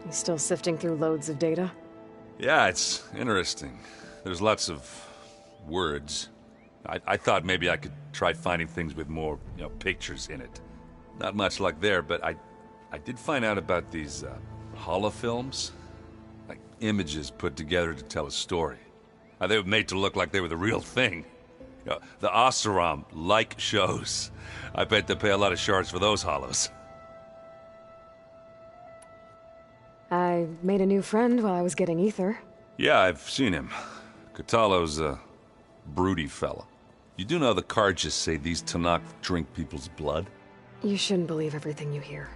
You still sifting through loads of data? Yeah, it's interesting. There's lots of words. I thought maybe I could try finding things with more, pictures in it. Not much luck there, but I did find out about these holofilms. Like images put together to tell a story. They were made to look like they were the real thing. The Oseram like shows. I bet they pay a lot of shards for those hollows. I made a new friend while I was getting ether. Yeah, I've seen him. Catalo's a broody fella. You do know the cards just say these Tanakh drink people's blood? You shouldn't believe everything you hear.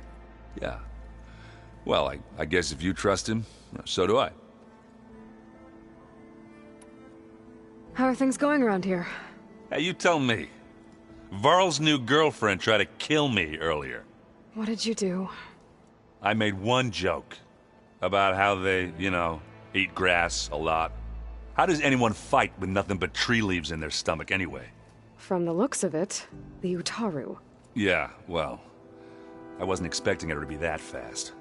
Yeah. Well, I guess if you trust him, so do I. How are things going around here? Hey, you tell me. Varl's new girlfriend tried to kill me earlier. What did you do? I made one joke about how they, eat grass a lot. How does anyone fight with nothing but tree leaves in their stomach anyway? From the looks of it, the Utaru. Yeah, well, I wasn't expecting her to be that fast.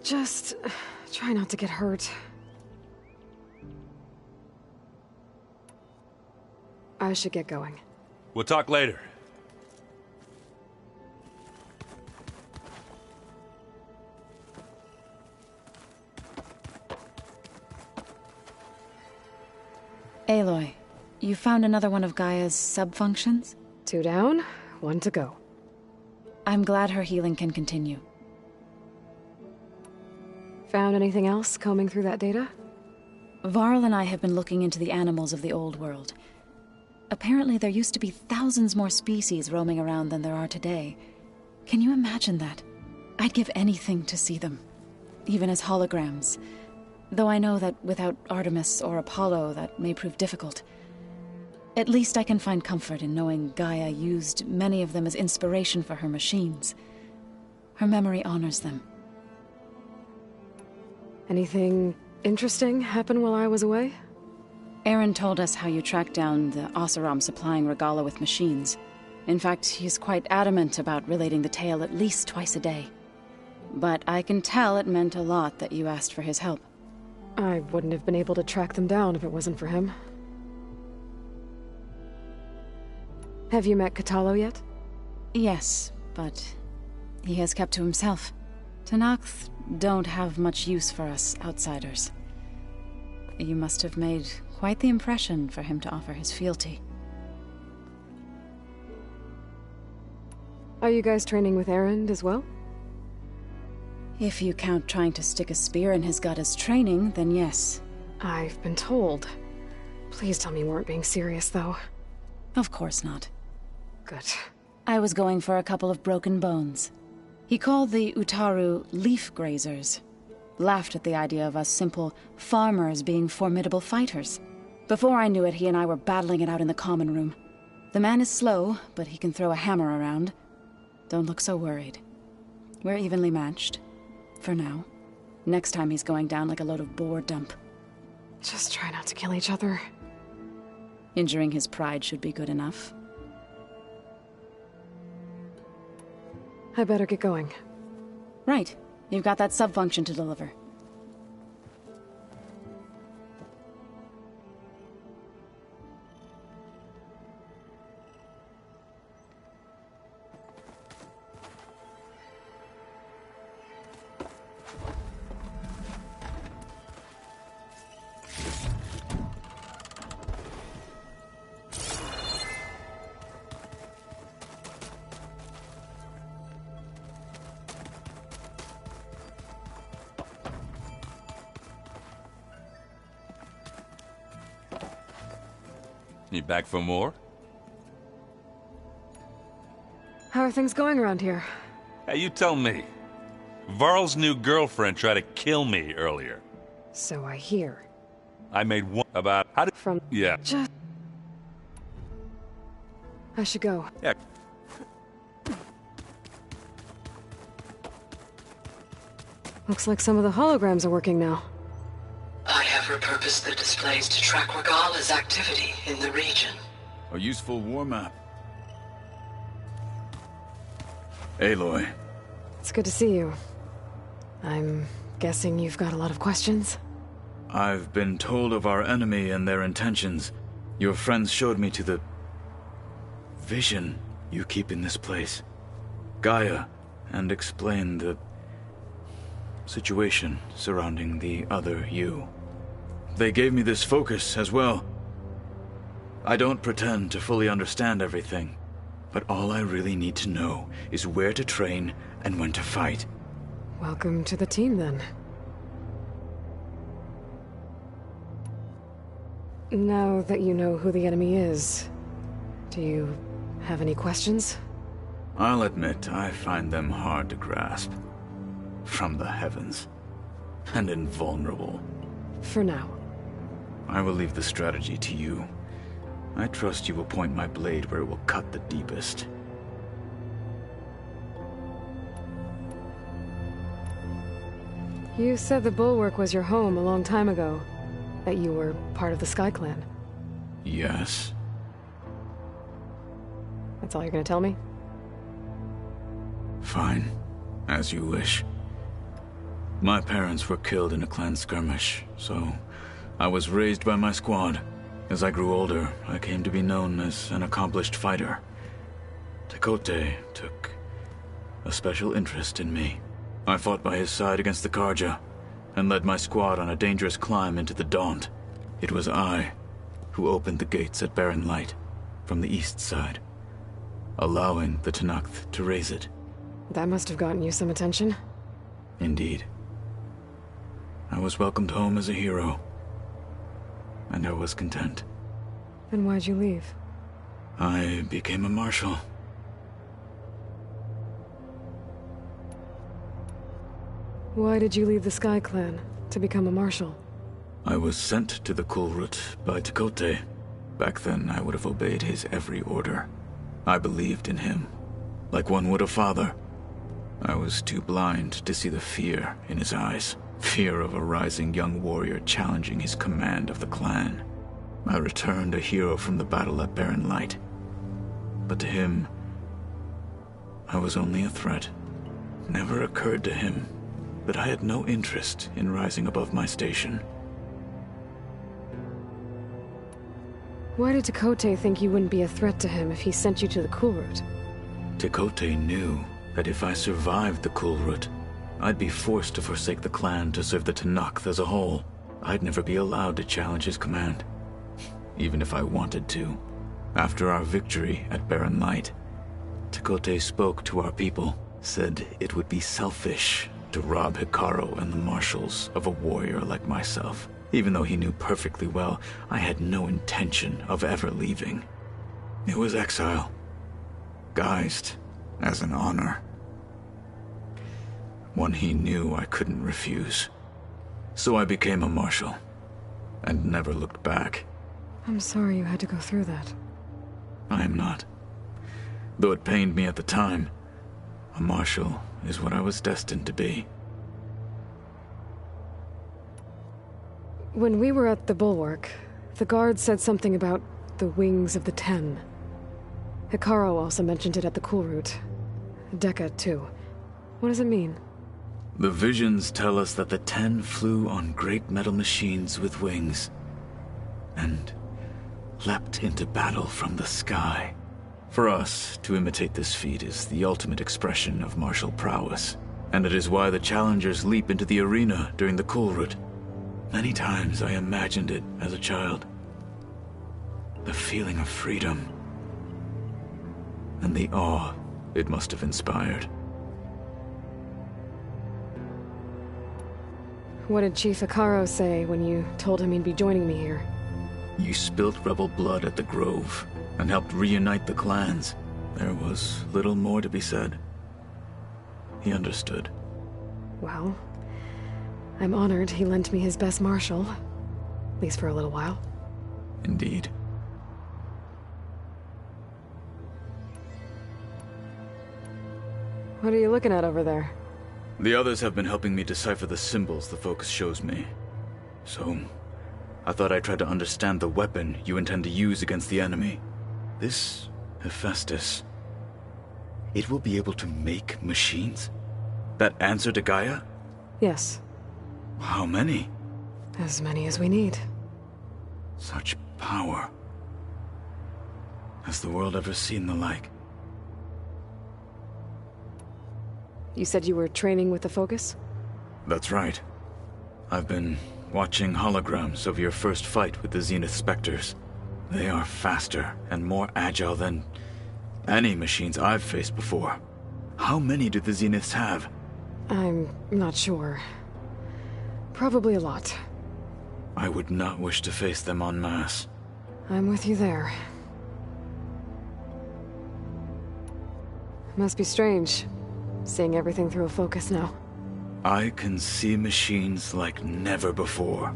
Just try not to get hurt. I should get going. We'll talk later. Aloy, you found another one of Gaia's sub-functions? 2 down, 1 to go. I'm glad her healing can continue. Found anything else combing through that data? Varl and I have been looking into the animals of the old world. Apparently there used to be thousands more species roaming around than there are today. Can you imagine that? I'd give anything to see them, even as holograms. Though I know that without Artemis or Apollo, that may prove difficult. At least I can find comfort in knowing Gaia used many of them as inspiration for her machines. Her memory honors them. Anything interesting happen while I was away? Aaron told us how you tracked down the Oseram supplying Regala with machines. In fact, he's quite adamant about relating the tale at least twice a day. But I can tell it meant a lot that you asked for his help. I wouldn't have been able to track them down if it wasn't for him. Have you met Catalo yet? Yes, but he has kept to himself. Tanakh don't have much use for us outsiders. You must have made quite the impression for him to offer his fealty. Are you guys training with Aaron as well? If you count trying to stick a spear in his gut as training, then yes. I've been told. Please tell me you weren't being serious, though. Of course not. Good. I was going for a couple of broken bones. He called the Utaru leaf grazers. Laughed at the idea of us simple farmers being formidable fighters. Before I knew it, he and I were battling it out in the common room. The man is slow, but he can throw a hammer around. Don't look so worried. We're evenly matched. For now. Next time he's going down like a load of boar dump. Just try not to kill each other. Injuring his pride should be good enough. I better get going. Right. You've got that sub-function to deliver. You back for more? How are things going around here? Hey, you tell me. Varl's new girlfriend tried to kill me earlier. So I hear. I made one about how did... From... Yeah. Just... I should go. Yeah. Looks like some of the holograms are working now. I have repurposed the displays to track Regala's activity in the region. A useful war map. Aloy. It's good to see you. I'm Guessing you've got a lot of questions? I've been told of our enemy and their intentions. Your friends showed me to the vision you keep in this place, Gaia, and explained the situation surrounding the other you. They gave me this focus as well. I don't pretend to fully understand everything, but all I really need to know is where to train and when to fight. Welcome to the team, then. Now that you know who the enemy is, do you have any questions? I'll admit I find them hard to grasp. From the heavens. And invulnerable. For now. I will leave the strategy to you. I trust you will point my blade where it will cut the deepest. You said the Bulwark was your home a long time ago. That you were part of the Sky Clan. Yes. That's all you're gonna tell me? Fine. As you wish. My parents were killed in a clan skirmish, so I was raised by my squad. As I grew older, I came to be known as an accomplished fighter. Tekote took a special interest in me. I fought by his side against the Karja, and led my squad on a dangerous climb into the Daunt. It was I who opened the gates at Barren Light from the east side, allowing the Tenakth to raise it. That must have gotten you some attention. Indeed. I was welcomed home as a hero, and I was content. Then why'd you leave? I became a marshal. Why did you leave the Sky Clan to become a marshal? I was sent to the Kulrut by Tekote. Back then, I would have obeyed his every order. I believed in him, like one would a father. I was too blind to see the fear in his eyes. Fear of a rising young warrior challenging his command of the clan. I returned a hero from the battle at Barren Light. But to him, I was only a threat. Never occurred to him that I had no interest in rising above my station. Why did Tekote think you wouldn't be a threat to him if he sent you to the Kulrut? Tekote knew that if I survived the Kulrut, I'd be forced to forsake the clan to serve the Tenakth as a whole. I'd never be allowed to challenge his command, even if I wanted to. After our victory at Barren Light, Tekote spoke to our people, said it would be selfish to rob Hikaru and the marshals of a warrior like myself, even though he knew perfectly well I had no intention of ever leaving. It was exile, guised as an honor. One he knew I couldn't refuse. So I became a marshal, and never looked back. I'm sorry you had to go through that. I am not. Though it pained me at the time, a marshal is what I was destined to be. When we were at the Bulwark, the guard said something about the Wings of the Ten. Hikaru also mentioned it at the Kulrut. Dekka, too. What does it mean? The visions tell us that the Ten flew on great metal machines with wings, and leapt into battle from the sky. For us, to imitate this feat is the ultimate expression of martial prowess, and it is why the challengers leap into the arena during the Kulrut. Many times I imagined it as a child. The feeling of freedom, and the awe it must have inspired. What did Chief Hikaru say when you told him he'd be joining me here? You spilt rebel blood at the Grove, and helped reunite the clans. There was little more to be said. He understood. Well, I'm honored he lent me his best marshal. At least for a little while. Indeed. What are you looking at over there? The others have been helping me decipher the symbols the focus shows me. So, I thought I'd try to understand the weapon you intend to use against the enemy. This Hephaestus, it will be able to make machines? That answer to Gaia? Yes. How many? As many as we need. Such power. Has the world ever seen the like? You said you were training with the Focus? That's right. I've been watching holograms of your first fight with the Zenith Spectres. They are faster and more agile than any machines I've faced before. How many do the Zeniths have? I'm not sure. Probably a lot. I would not wish to face them en masse. I'm with you there. Must be strange, seeing everything through a Focus now. I can see machines like never before.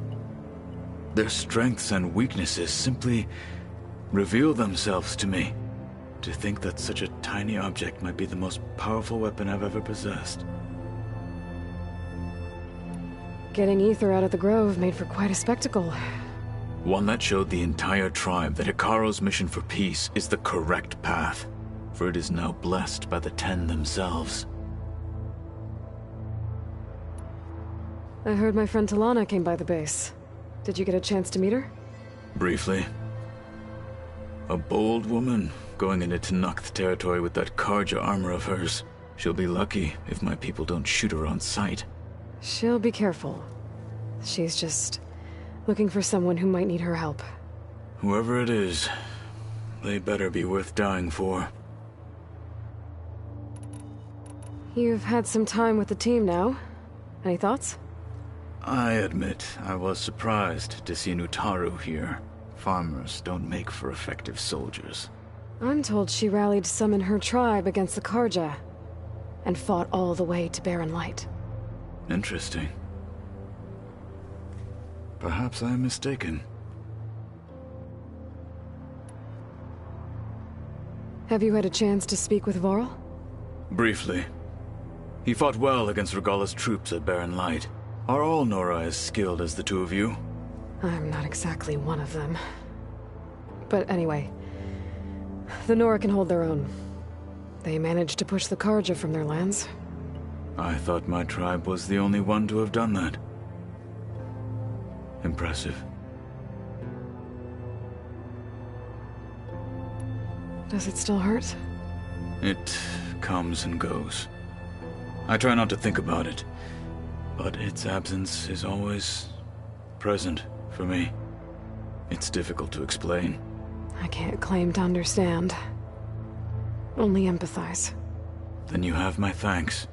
Their strengths and weaknesses simply reveal themselves to me. To think that such a tiny object might be the most powerful weapon I've ever possessed. Getting Ether out of the Grove made for quite a spectacle. One that showed the entire tribe that Hekarro's mission for peace is the correct path, for it is now blessed by the Ten themselves. I heard my friend Talana came by the base. Did you get a chance to meet her? Briefly. A bold woman going into Tenakth territory with that Karja armor of hers. She'll be lucky if my people don't shoot her on sight. She'll be careful. She's just looking for someone who might need her help. Whoever it is, they better be worth dying for. You've had some time with the team now. Any thoughts? I admit I was surprised to see Nutaru here. Farmers don't make for effective soldiers. I'm told she rallied some in her tribe against the Karja, and fought all the way to Barren Light. Interesting. Perhaps I am mistaken. Have you had a chance to speak with Varl? Briefly. He fought well against Regalla's troops at Barren Light. Are all Nora as skilled as the two of you? I'm not exactly one of them. But anyway, the Nora can hold their own. They managed to push the Karja from their lands. I thought my tribe was the only one to have done that. Impressive. Does it still hurt? It comes and goes. I try not to think about it, but its absence is always present for me. It's difficult to explain. I can't claim to understand. Only empathize. Then you have my thanks.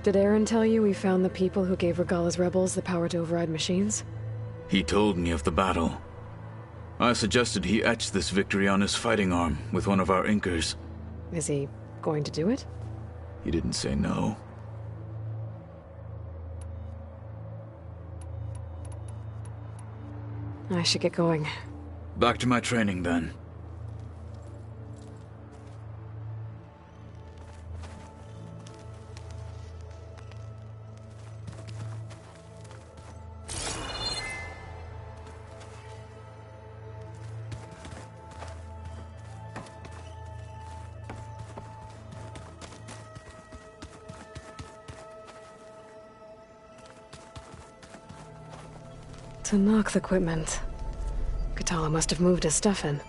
Did Aaron tell you we found the people who gave Regalla's rebels the power to override machines? He told me of the battle. I suggested he etch this victory on his fighting arm with one of our inkers. Is he going to do it? He didn't say no. I should get going. Back to my training, then. Tenakth equipment. Katala must have moved his stuff in.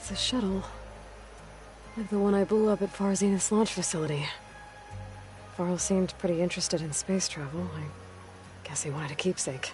It's a shuttle. Like the one I blew up at Farzenith's launch facility. Varl seemed pretty interested in space travel. I guess he wanted a keepsake.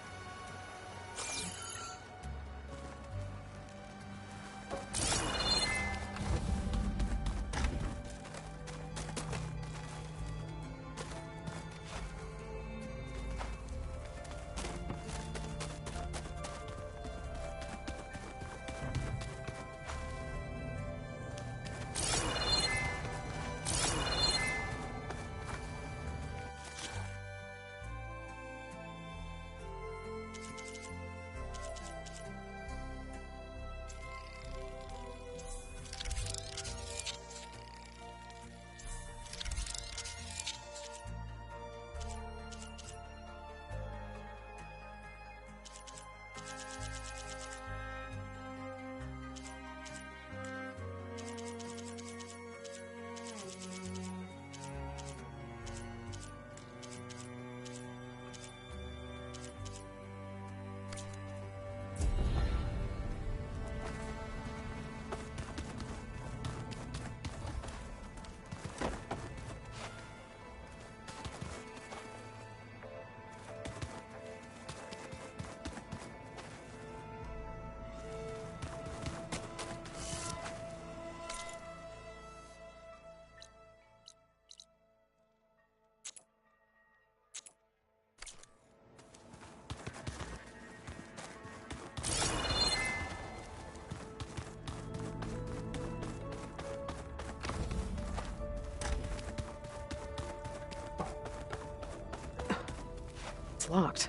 It's locked.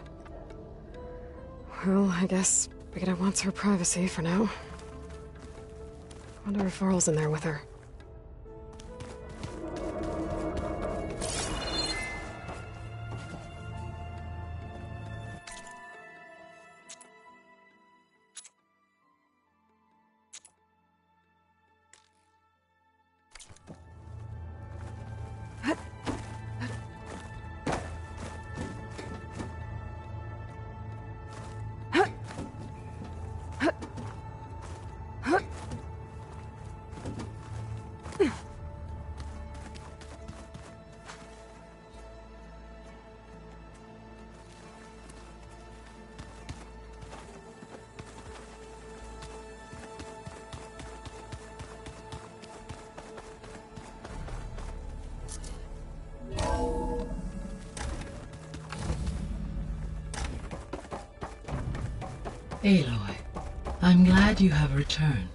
Well, I guess Beta wants her privacy for now. Wonder if Varl's in there with her. Aloy, I'm glad you have returned,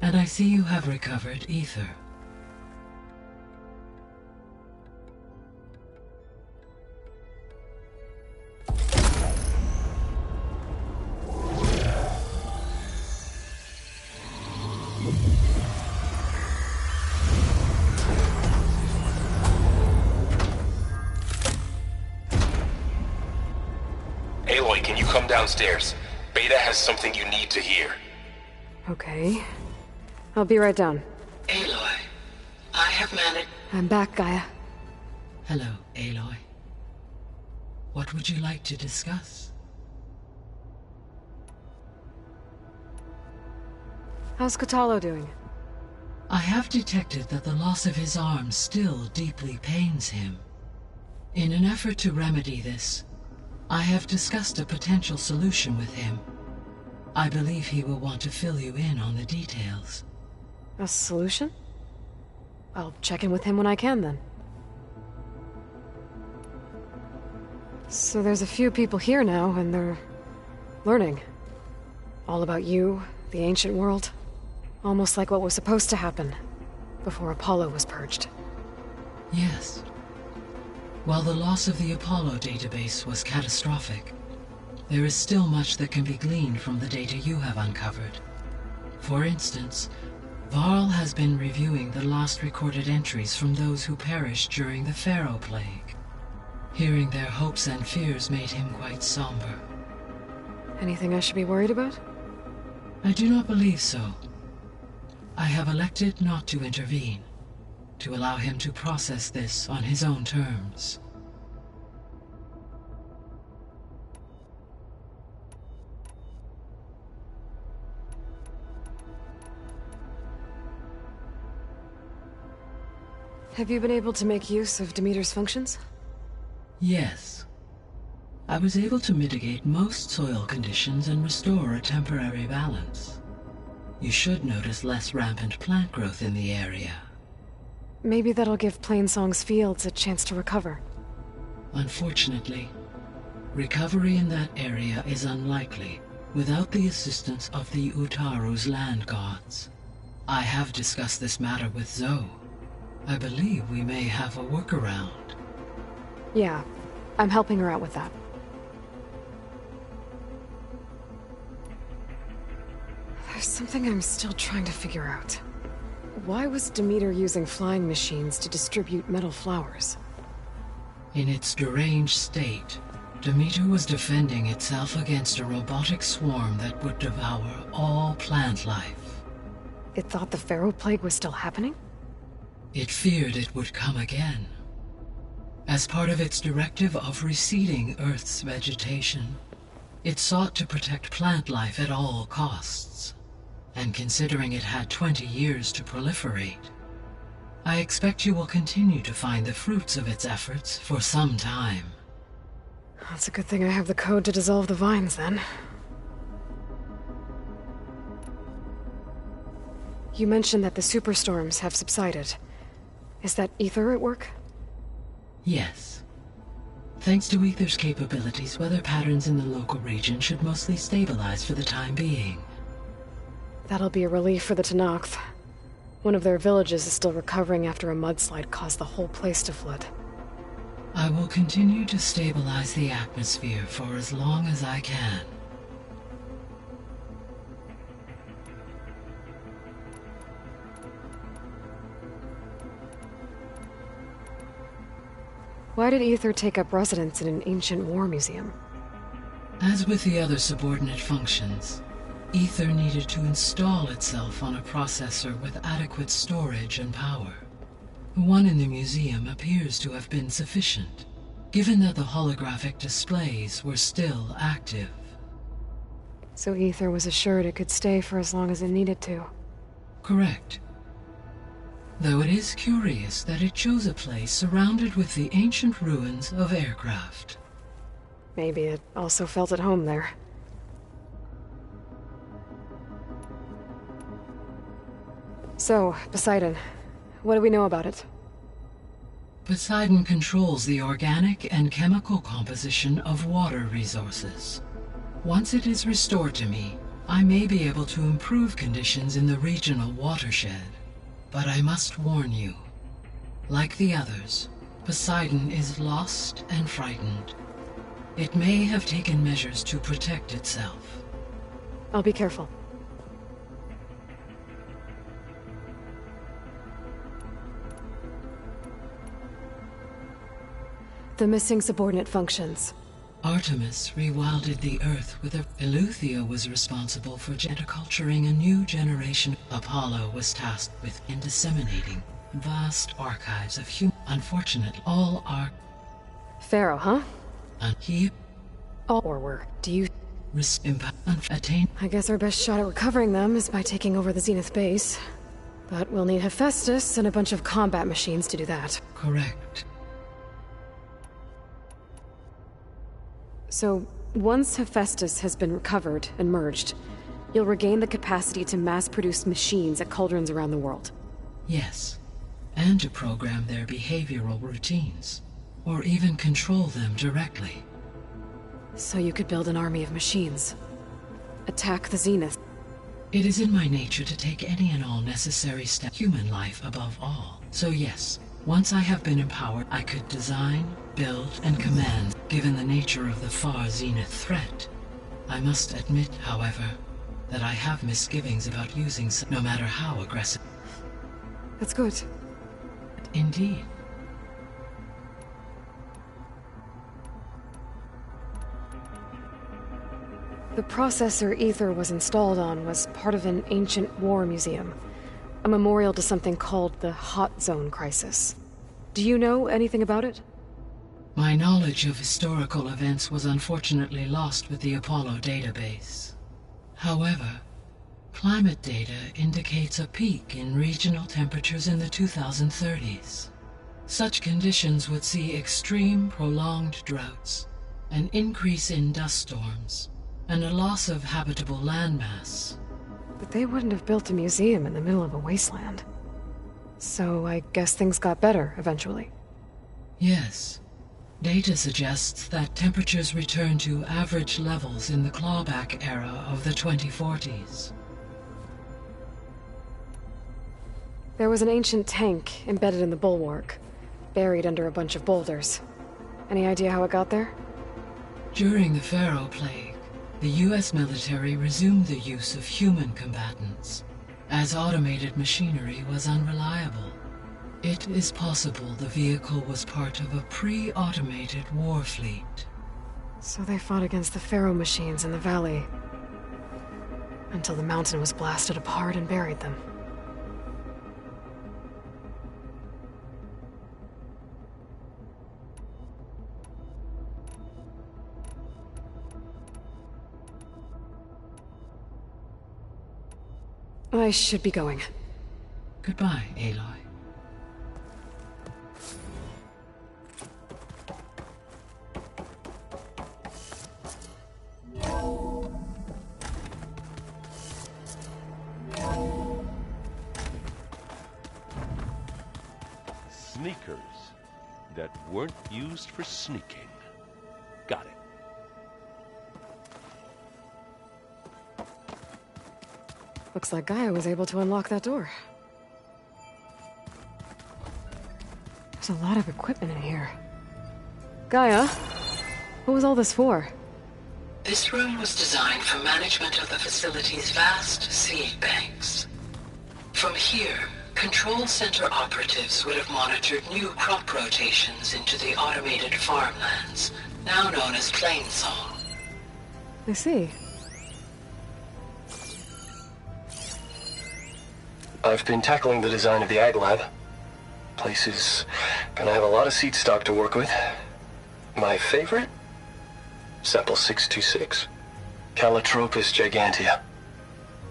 and I see you have recovered ether. Aloy, can you come downstairs? Beta has something you need to hear. Okay. I'll be right down. Aloy, I have managed... I'm back, Gaia. Hello, Aloy. What would you like to discuss? How's Kotallo doing? I have detected that the loss of his arm still deeply pains him. In an effort to remedy this, I have discussed a potential solution with him. I believe he will want to fill you in on the details. A solution? I'll check in with him when I can, then. So there's a few people here now, and they're... learning. All about you, the ancient world. Almost like what was supposed to happen, before Apollo was purged. Yes. While the loss of the Apollo database was catastrophic, there is still much that can be gleaned from the data you have uncovered. For instance, Varl has been reviewing the last recorded entries from those who perished during the Pharaoh Plague. Hearing their hopes and fears made him quite somber. Anything I should be worried about? I do not believe so. I have elected not to intervene, to allow him to process this on his own terms. Have you been able to make use of Demeter's functions? Yes. I was able to mitigate most soil conditions and restore a temporary balance. You should notice less rampant plant growth in the area. Maybe that'll give Plainsong's fields a chance to recover. Unfortunately, recovery in that area is unlikely without the assistance of the Utaru's land gods. I have discussed this matter with Zoe. I believe we may have a workaround. Yeah, I'm helping her out with that. There's something I'm still trying to figure out. Why was Demeter using flying machines to distribute metal flowers? In its deranged state, Demeter was defending itself against a robotic swarm that would devour all plant life. It thought the Pharaoh Plague was still happening? It feared it would come again. As part of its directive of receding Earth's vegetation, it sought to protect plant life at all costs. And considering it had 20 years to proliferate, I expect you will continue to find the fruits of its efforts for some time. That's a good thing I have the code to dissolve the vines, then. You mentioned that the superstorms have subsided. Is that Ether at work? Yes. Thanks to Ether's capabilities, weather patterns in the local region should mostly stabilize for the time being. That'll be a relief for the Tenakth. One of their villages is still recovering after a mudslide caused the whole place to flood. I will continue to stabilize the atmosphere for as long as I can. Why did Ether take up residence in an ancient war museum? As with the other subordinate functions, Ether needed to install itself on a processor with adequate storage and power. The one in the museum appears to have been sufficient, given that the holographic displays were still active. So Ether was assured it could stay for as long as it needed to. Correct. Though it is curious that it chose a place surrounded with the ancient ruins of aircraft. Maybe it also felt at home there. So, Poseidon, what do we know about it? Poseidon controls the organic and chemical composition of water resources. Once it is restored to me, I may be able to improve conditions in the regional watershed. But I must warn you, like the others, Poseidon is lost and frightened. It may have taken measures to protect itself. I'll be careful. The missing subordinate functions. Artemis rewilded the Earth with a... Eleuthia was responsible for culturing a new generation. Apollo was tasked with disseminating vast archives of human... Unfortunately, all are... Pharaoh, huh? And he... All or were. Do you... Attain... I guess our best shot at recovering them is by taking over the Zenith base. But we'll need Hephaestus and a bunch of combat machines to do that. Correct. So, once Hephaestus has been recovered and merged, you'll regain the capacity to mass-produce machines at cauldrons around the world. Yes, and to program their behavioral routines, or even control them directly. So you could build an army of machines. Attack the Zenith. It is in my nature to take any and all necessary steps, human life above all. So yes, once I have been empowered, I could design, build, and command, given the nature of the far Zenith threat. I must admit, however, that I have misgivings about using some, no matter how aggressive. That's good. Indeed. The processor Ether was installed on was part of an ancient war museum. A memorial to something called the Hot Zone Crisis. Do you know anything about it? My knowledge of historical events was unfortunately lost with the Apollo database. However, climate data indicates a peak in regional temperatures in the 2030s. Such conditions would see extreme, prolonged droughts, an increase in dust storms, and a loss of habitable landmass. But they wouldn't have built a museum in the middle of a wasteland. So I guess things got better eventually. Yes. Data suggests that temperatures returned to average levels in the clawback era of the 2040s. There was an ancient tank embedded in the bulwark, buried under a bunch of boulders. Any idea how it got there? During the Pharaoh Plague, the US military resumed the use of human combatants, as automated machinery was unreliable. It is possible the vehicle was part of a pre-automated war fleet. So they fought against the Pharaoh machines in the valley, until the mountain was blasted apart and buried them. I should be going. Goodbye, Aloy. Sneakers that weren't used for sneaking. Got it. Looks like Gaia was able to unlock that door. There's a lot of equipment in here. Gaia, what was all this for? This room was designed for management of the facility's vast seed banks. From here, Control Center operatives would have monitored new crop rotations into the automated farmlands, now known as Plainsong. I see. I've been tackling the design of the Ag Lab. Place is gonna have a lot of seed stock to work with. My favorite? Sample 626. Calotropis gigantea.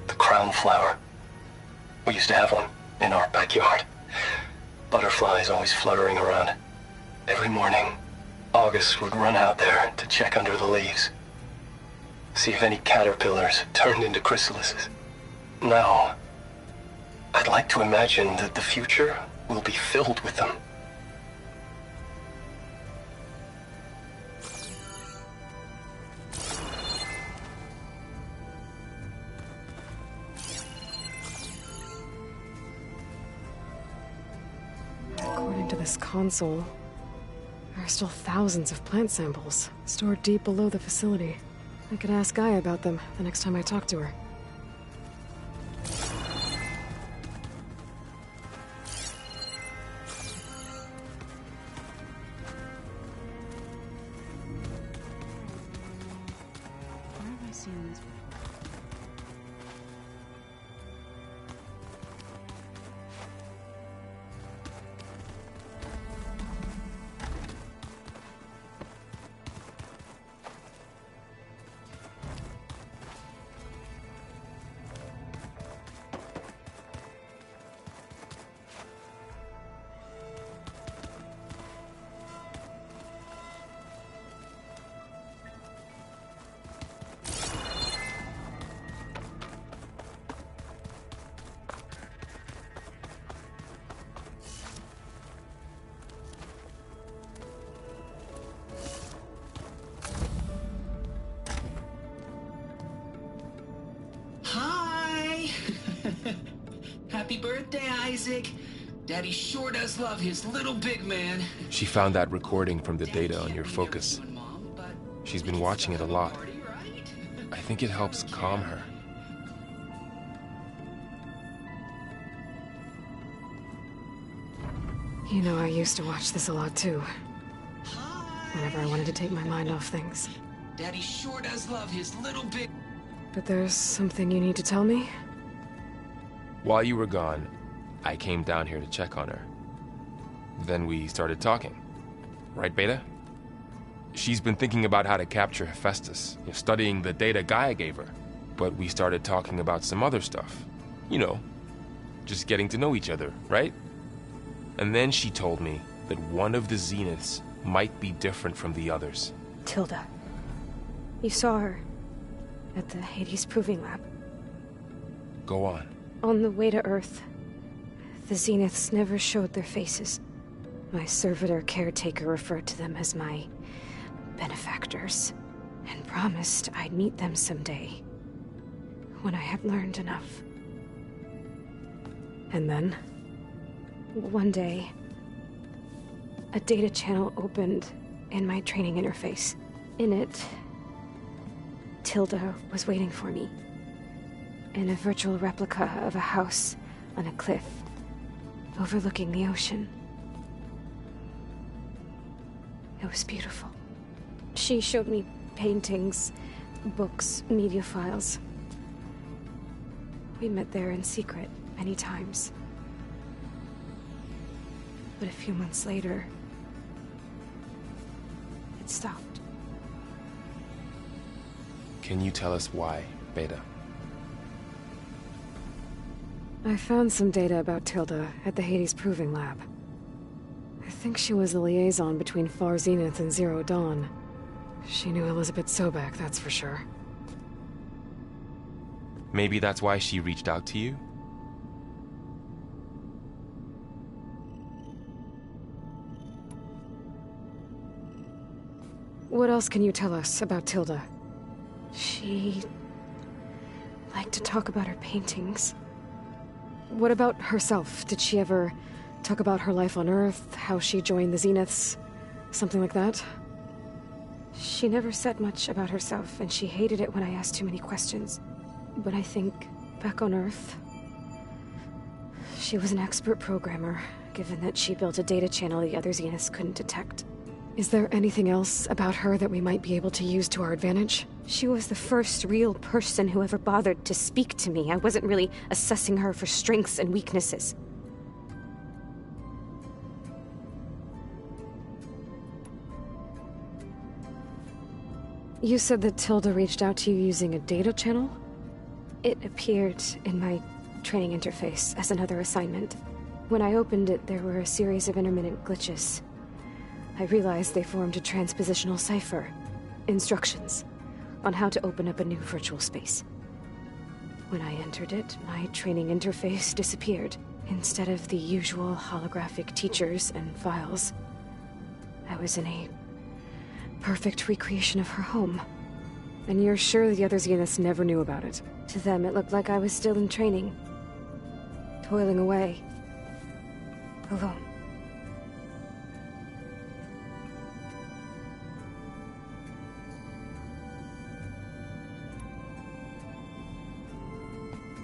The crown flower. We used to have one in our backyard. Butterflies always fluttering around. Every morning, August would run out there to check under the leaves. See if any caterpillars turned into chrysalises. Now, I'd like to imagine that the future will be filled with them. According to this console, there are still thousands of plant samples stored deep below the facility. I could ask Gaia about them the next time I talk to her. Where have I seen this before? Happy birthday, Isaac. Daddy sure does love his little big man. She found that recording from the data on your focus. She's been watching it a lot. I think it helps calm her. You know, I used to watch this a lot too. Whenever I wanted to take my mind off things. Daddy sure does love his little big... But there's something you need to tell me? While you were gone, I came down here to check on her. Then we started talking. Right, Beta? She's been thinking about how to capture Hephaestus, studying the data Gaia gave her. But we started talking about some other stuff. You know, just getting to know each other, right? And then she told me that one of the Zeniths might be different from the others. Tilda. You saw her at the Hades Proving Lab. Go on. On the way to Earth, the Zeniths never showed their faces. My servitor caretaker referred to them as my benefactors, and promised I'd meet them someday, when I had learned enough. And then? One day, a data channel opened in my training interface. In it, Tilda was waiting for me. In a virtual replica of a house on a cliff, overlooking the ocean. It was beautiful. She showed me paintings, books, media files. We met there in secret many times. But a few months later, it stopped. Can you tell us why, Beta? I found some data about Tilda at the Hades Proving Lab. I think she was the liaison between Far Zenith and Zero Dawn. She knew Elizabeth Sobek, that's for sure. Maybe that's why she reached out to you? What else can you tell us about Tilda? She liked to talk about her paintings. What about herself? Did she ever talk about her life on Earth, how she joined the Zeniths, something like that? She never said much about herself, and she hated it when I asked too many questions. But I think, back on Earth, she was an expert programmer, given that she built a data channel the other Zeniths couldn't detect. Is there anything else about her that we might be able to use to our advantage? She was the first real person who ever bothered to speak to me. I wasn't really assessing her for strengths and weaknesses. You said that Tilda reached out to you using a data channel? It appeared in my training interface as another assignment. When I opened it, there were a series of intermittent glitches. I realized they formed a transpositional cipher. Instructions on how to open up a new virtual space. When I entered it, my training interface disappeared. Instead of the usual holographic teachers and files, I was in a perfect recreation of her home. And you're sure the other Zeniths never knew about it? To them, it looked like I was still in training. Toiling away. Alone.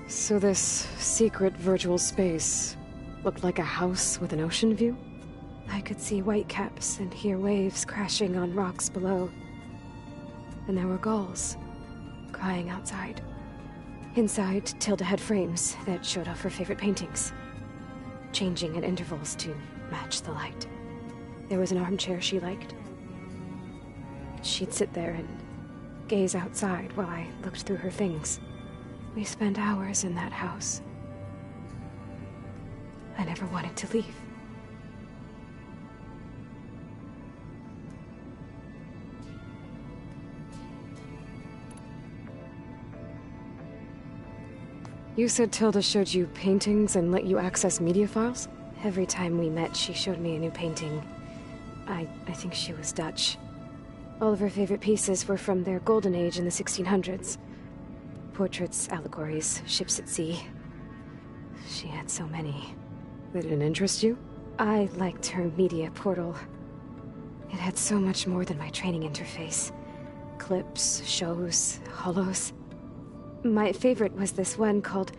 So this secret virtual space looked like a house with an ocean view? I could see whitecaps and hear waves crashing on rocks below. And there were gulls crying outside. Inside, Tilda had frames that showed off her favorite paintings, changing at intervals to match the light. There was an armchair she liked. She'd sit there and gaze outside while I looked through her things. We spent hours in that house. I never wanted to leave. You said Tilda showed you paintings and let you access media files? Every time we met, she showed me a new painting. I think she was Dutch. All of her favorite pieces were from their golden age in the 1600s. Portraits, allegories, ships at sea. She had so many. They didn't interest you? I liked her media portal. It had so much more than my training interface. Clips, shows, holos. My favorite was this one called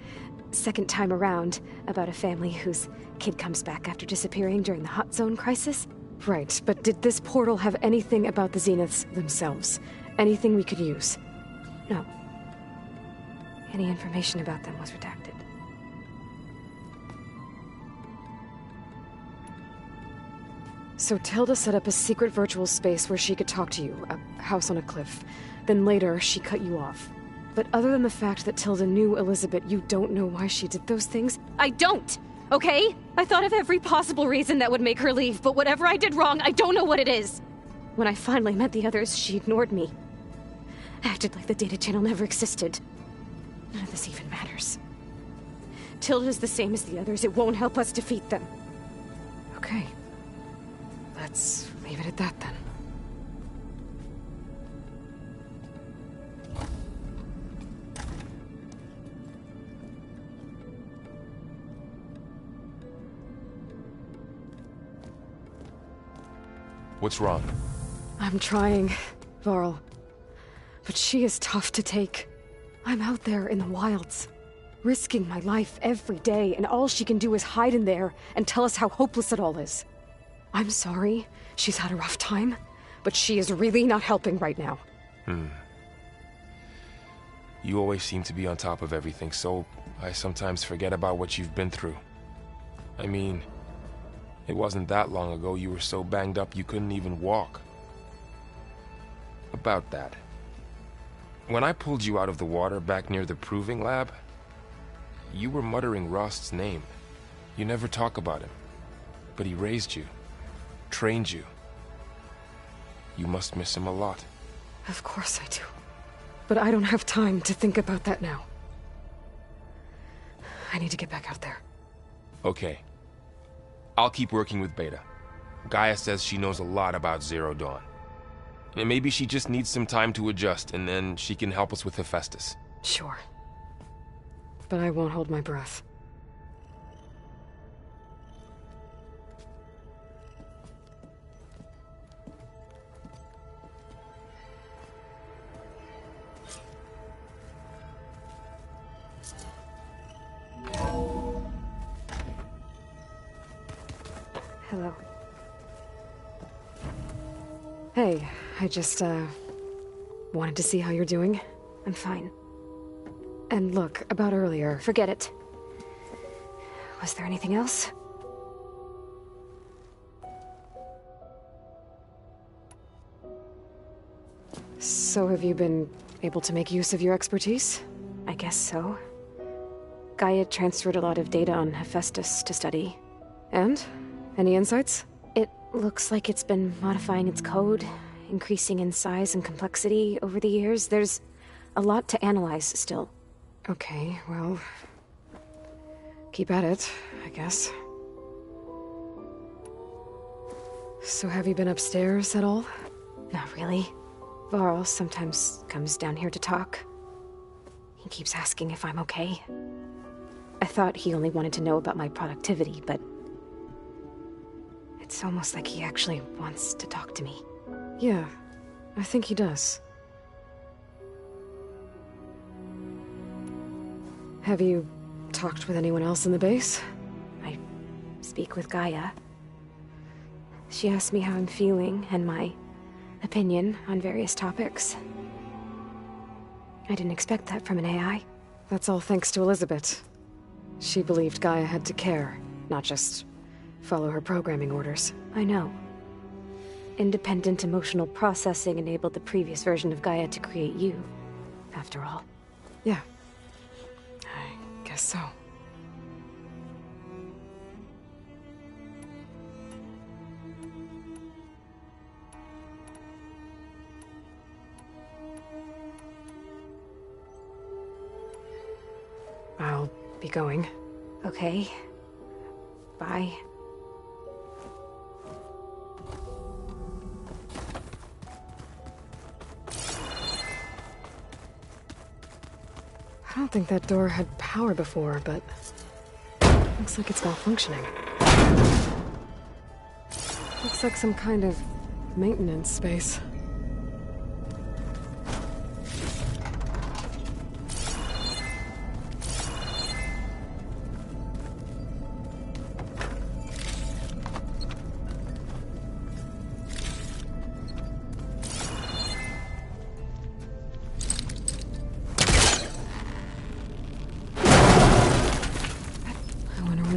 Second Time Around, about a family whose kid comes back after disappearing during the Hot Zone crisis. Right, but did this portal have anything about the Zeniths themselves? Anything we could use? No. Any information about them was redacted. So Tilda set up a secret virtual space where she could talk to you, a house on a cliff. Then later, she cut you off. But other than the fact that Tilda knew Elizabeth, you don't know why she did those things? I don't! Okay? I thought of every possible reason that would make her leave, but whatever I did wrong, I don't know what it is! When I finally met the others, she ignored me. Acted like the data channel never existed. None of this even matters. Tilda's the same as the others. It won't help us defeat them. Okay. Let's leave it at that, then. What's wrong? I'm trying, Varl. But she is tough to take. I'm out there in the wilds, risking my life every day, and all she can do is hide in there and tell us how hopeless it all is. I'm sorry, she's had a rough time, but she is really not helping right now. You always seem to be on top of everything, so I sometimes forget about what you've been through. I mean, it wasn't that long ago you were so banged up you couldn't even walk. About that. When I pulled you out of the water back near the proving lab, you were muttering Rost's name. You never talk about him. But he raised you, trained you. You must miss him a lot. Of course I do. But I don't have time to think about that now. I need to get back out there. Okay. I'll keep working with Beta. Gaia says she knows a lot about Zero Dawn. And maybe she just needs some time to adjust, and then she can help us with Hephaestus. Sure. But I won't hold my breath. Hello. Hey, I just, wanted to see how you're doing. I'm fine. And look, about earlier. Forget it. Was there anything else? So have you been able to make use of your expertise? I guess so. Gaia transferred a lot of data on Hephaestus to study. And? Any insights? It looks like it's been modifying its code, increasing in size and complexity over the years. There's a lot to analyze still. Okay, well... keep at it, I guess. So have you been upstairs at all? Not really. Varl sometimes comes down here to talk. He keeps asking if I'm okay. I thought he only wanted to know about my productivity, but... it's almost like he actually wants to talk to me. Yeah, I think he does. Have you talked with anyone else in the base? I speak with Gaia. She asked me how I'm feeling and my opinion on various topics. I didn't expect that from an AI. That's all thanks to Elizabeth. She believed Gaia had to care, not just follow her programming orders. I know. Independent emotional processing enabled the previous version of Gaia to create you, after all. Yeah. I guess so. I'll be going. Okay. Bye. I don't think that door had power before, but... looks like it's malfunctioning. Looks like some kind of maintenance space.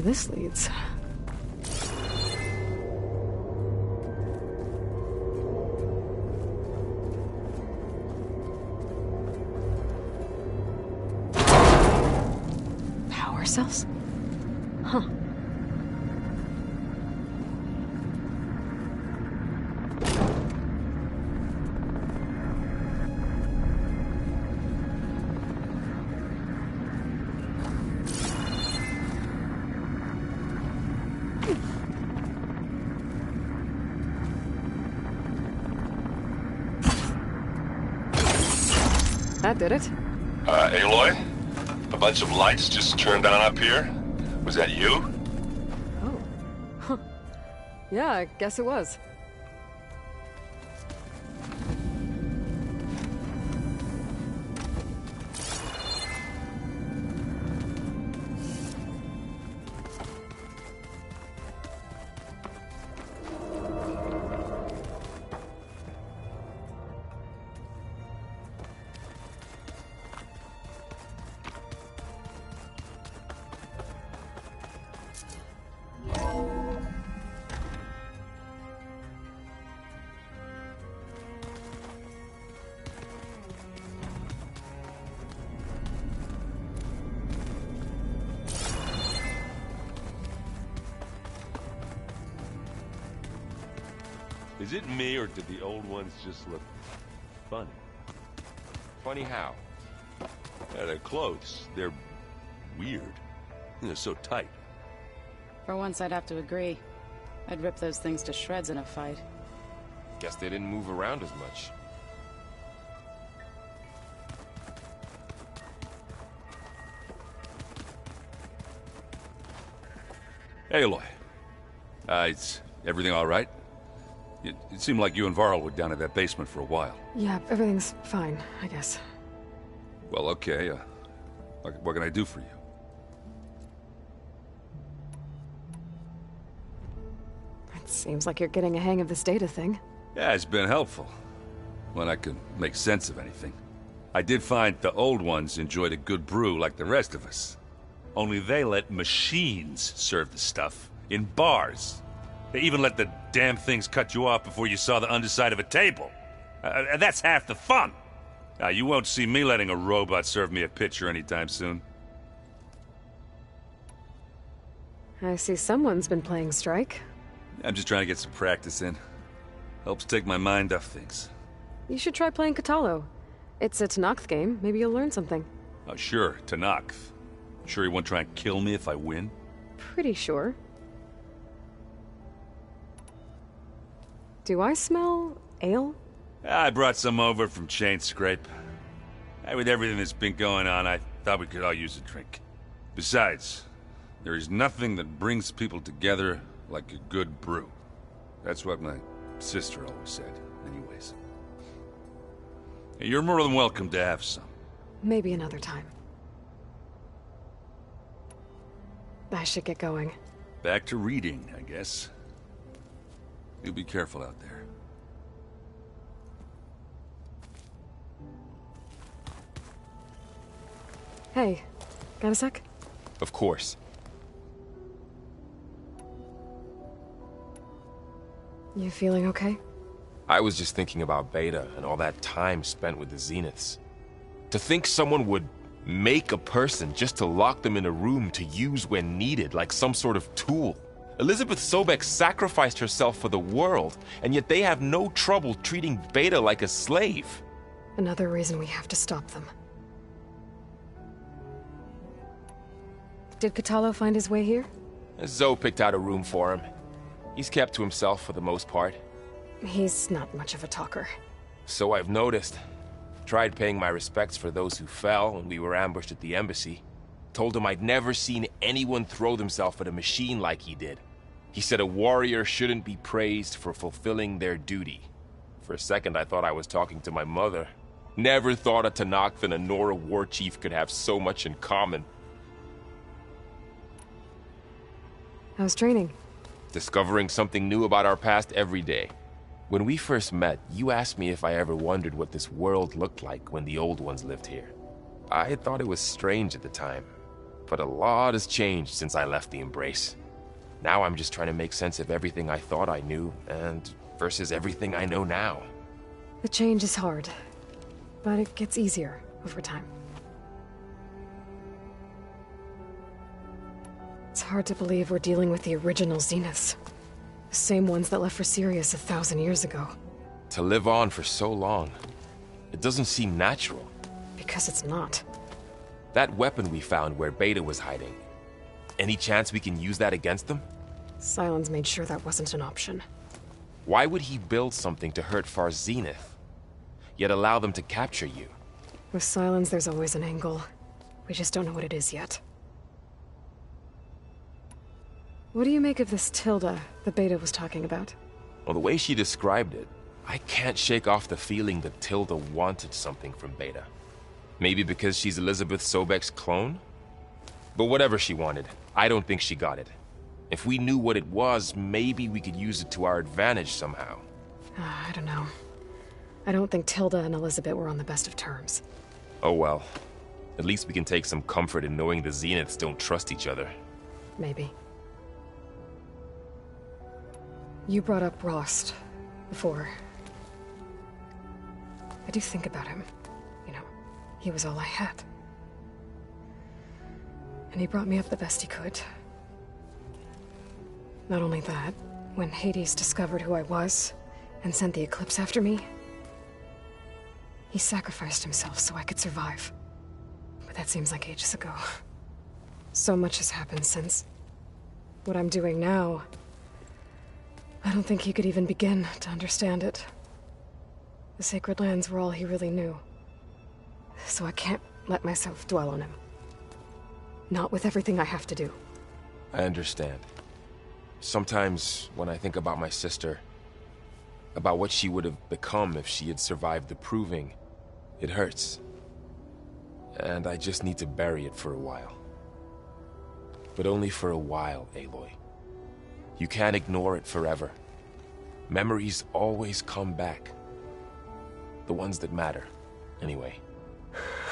This leads. Power cells? Huh. That did it. Aloy? A bunch of lights just turned on up here? Was that you? Oh. Huh. Yeah, I guess it was. Is it me, or did the old ones just look funny? Funny how? Yeah, their clothes, they're weird. They're so tight. For once, I'd have to agree. I'd rip those things to shreds in a fight. Guess they didn't move around as much. Hey, Aloy. Is everything all right? It seemed like you and Varl were down in that basement for a while. Yeah, everything's fine, I guess. Well, okay. What can I do for you? Seems like you're getting a hang of this data thing. Yeah, it's been helpful. When I could make sense of anything. I did find the old ones enjoyed a good brew like the rest of us. Only they let machines serve the stuff in bars. They even let the damn things cut you off before you saw the underside of a table. That's half the fun. You won't see me letting a robot serve me a pitcher anytime soon. I see someone's been playing Strike. I'm just trying to get some practice in. Helps take my mind off things. You should try playing Katalo. It's a Tanakh game. Maybe you'll learn something. Oh, sure, Tanakh. Sure he won't try and kill me if I win? Pretty sure. Do I smell ale? I brought some over from Chain Scrape. With everything that's been going on, I thought we could all use a drink. Besides, there is nothing that brings people together like a good brew. That's what my sister always said, anyways. You're more than welcome to have some. Maybe another time. I should get going. Back to reading, I guess. You be careful out there. Hey, got a sec? Of course. You feeling okay? I was just thinking about Beta and all that time spent with the Zeniths. To think someone would make a person just to lock them in a room to use when needed, like some sort of tool. Elizabeth Sobek sacrificed herself for the world, and yet they have no trouble treating Beta like a slave. Another reason we have to stop them. Did Katalo find his way here? Zoe picked out a room for him. He's kept to himself for the most part. He's not much of a talker. So I've noticed. Tried paying my respects for those who fell when we were ambushed at the embassy. Told him I'd never seen anyone throw themselves at a machine like he did. He said a warrior shouldn't be praised for fulfilling their duty. For a second I thought I was talking to my mother. Never thought a Tanakh and a Nora war chief could have so much in common. How's training? Discovering something new about our past every day. When we first met, you asked me if I ever wondered what this world looked like when the old ones lived here. I thought it was strange at the time, but a lot has changed since I left the Embrace. Now I'm just trying to make sense of everything I thought I knew, and versus everything I know now. The change is hard, but it gets easier over time. It's hard to believe we're dealing with the original Zeniths. The same ones that left for Sirius 1,000 years ago. To live on for so long, it doesn't seem natural. Because it's not. That weapon we found where Beta was hiding, any chance we can use that against them? Sylens made sure that wasn't an option. Why would he build something to hurt Far's Zenith, yet allow them to capture you? With Sylens, there's always an angle. We just don't know what it is yet. What do you make of this Tilda that Beta was talking about? Well, the way she described it, I can't shake off the feeling that Tilda wanted something from Beta. Maybe because she's Elizabeth Sobek's clone? But whatever she wanted, I don't think she got it. If we knew what it was, maybe we could use it to our advantage somehow. I don't know. I don't think Tilda and Elizabeth were on the best of terms. Oh well. At least we can take some comfort in knowing the Zeniths don't trust each other. Maybe. You brought up Rost before. I do think about him. You know, he was all I had. And he brought me up the best he could. Not only that, when Hades discovered who I was and sent the Eclipse after me, he sacrificed himself so I could survive. But that seems like ages ago. So much has happened since. What I'm doing now, I don't think he could even begin to understand it. The Sacred Lands were all he really knew. So I can't let myself dwell on him. Not with everything I have to do. I understand. Sometimes, when I think about my sister, about what she would have become if she had survived the Proving, it hurts. And I just need to bury it for a while. But only for a while, Aloy. You can't ignore it forever. Memories always come back. The ones that matter, anyway.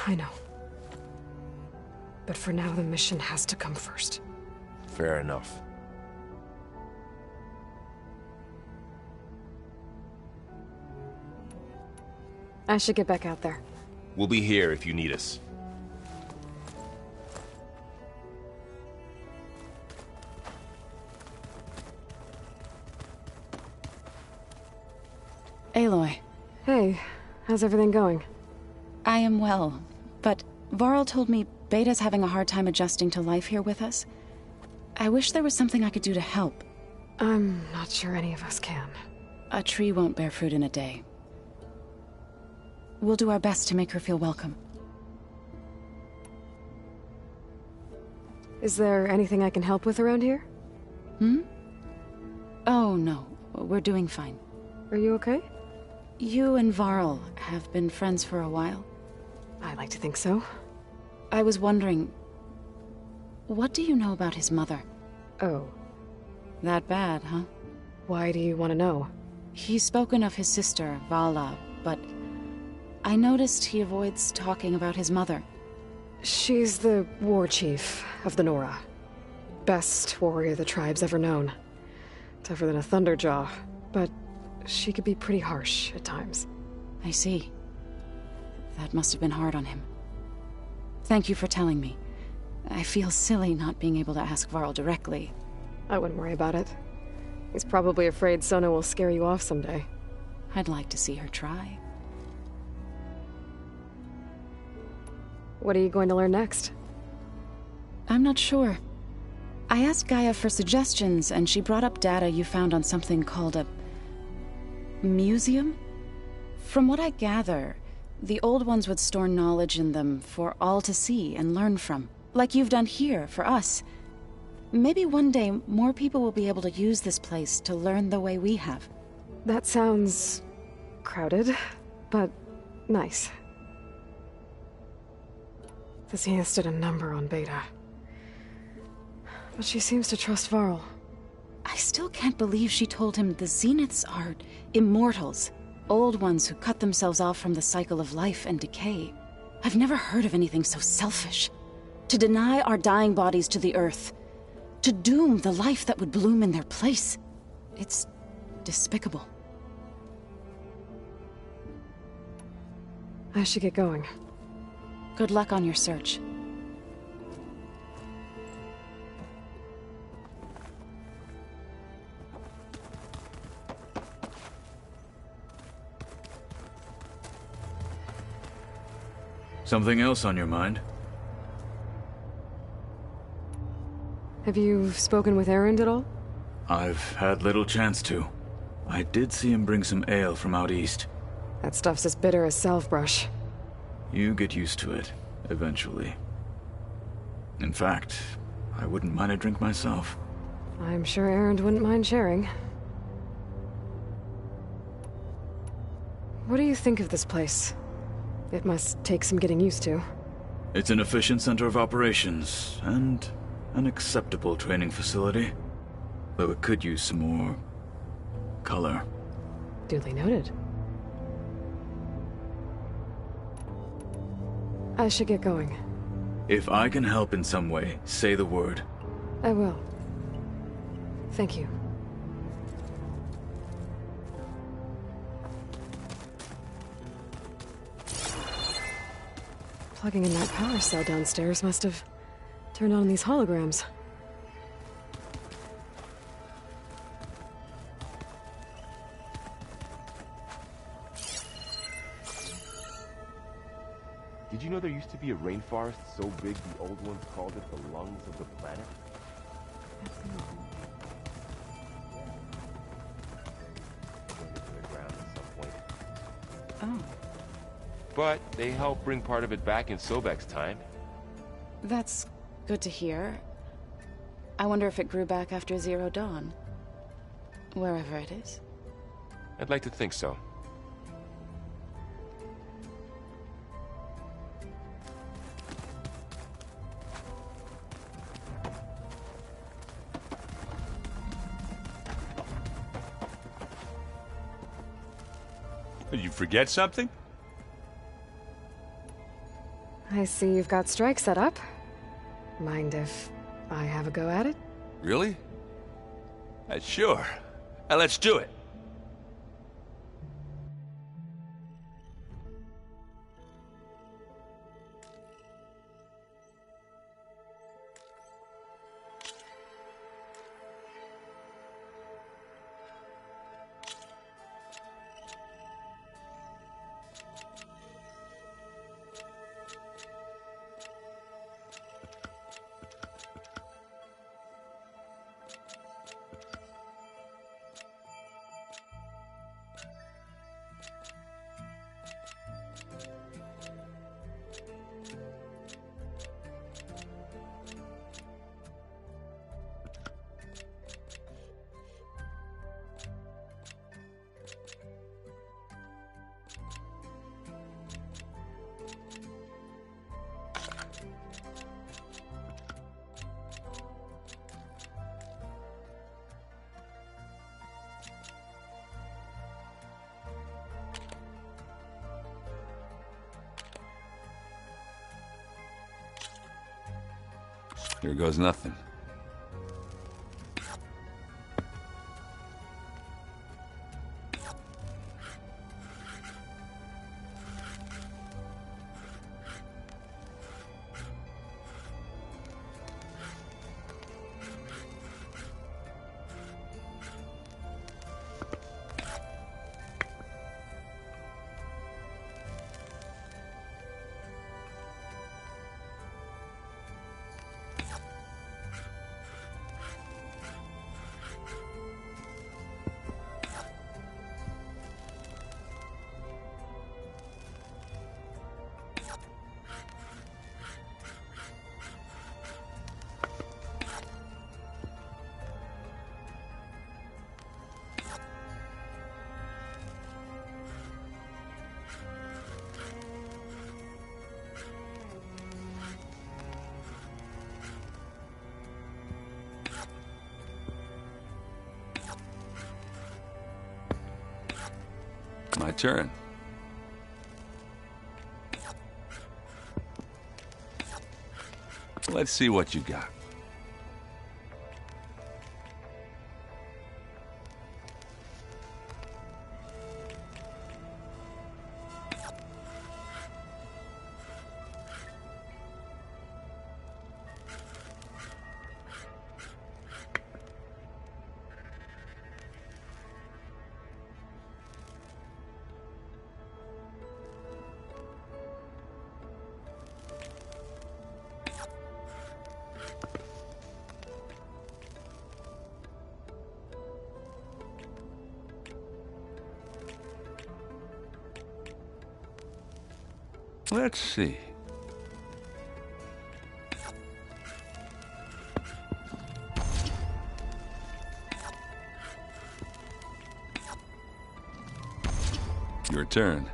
I know. But for now, the mission has to come first. Fair enough. I should get back out there. We'll be here if you need us. Aloy. Hey, how's everything going? I am well, but Varl told me Beta's having a hard time adjusting to life here with us. I wish there was something I could do to help. I'm not sure any of us can. A tree won't bear fruit in a day. We'll do our best to make her feel welcome. Is there anything I can help with around here? Oh, no. We're doing fine. Are you okay? You and Varl have been friends for a while. I like to think so. I was wondering, what do you know about his mother? Oh. That bad, huh? Why do you want to know? He's spoken of his sister, Vala, but I noticed he avoids talking about his mother. She's the war chief of the Nora. Best warrior the tribe's ever known. Tougher than a Thunderjaw, but she could be pretty harsh at times. I see. That must have been hard on him. Thank you for telling me. I feel silly not being able to ask Varl directly. I wouldn't worry about it. He's probably afraid Sona will scare you off someday. I'd like to see her try. What are you going to learn next? I'm not sure. I asked Gaia for suggestions, and she brought up data you found on something called a museum? From what I gather, the old ones would store knowledge in them for all to see and learn from, like you've done here for us. Maybe one day more people will be able to use this place to learn the way we have. That sounds crowded, but nice. The Zeniths did a number on Beta. But she seems to trust Varl. I still can't believe she told him the Zeniths are immortals. Old ones who cut themselves off from the cycle of life and decay. I've never heard of anything so selfish. To deny our dying bodies to the earth. To doom the life that would bloom in their place. It's despicable. I should get going. Good luck on your search. Something else on your mind? Have you spoken with Erend at all? I've had little chance to. I did see him bring some ale from out east. That stuff's as bitter as salve-brush. You get used to it, eventually. In fact, I wouldn't mind a drink myself. I'm sure Erend wouldn't mind sharing. What do you think of this place? It must take some getting used to. It's an efficient center of operations, and an acceptable training facility. Though it could use some more color. Duly noted. I should get going. If I can help in some way, say the word. I will. Thank you. Plugging in that power cell downstairs must have turned on these holograms. Did you know there used to be a rainforest so big the old ones called it the lungs of the planet? Oh. But they helped bring part of it back in Sobek's time. That's good to hear. I wonder if it grew back after Zero Dawn. Wherever it is. I'd like to think so. Did you forget something? I see you've got strike set up. Mind if I have a go at it? Really? Sure. Let's do it. Here goes nothing. My turn. Let's see what you got. Let's see. Your turn.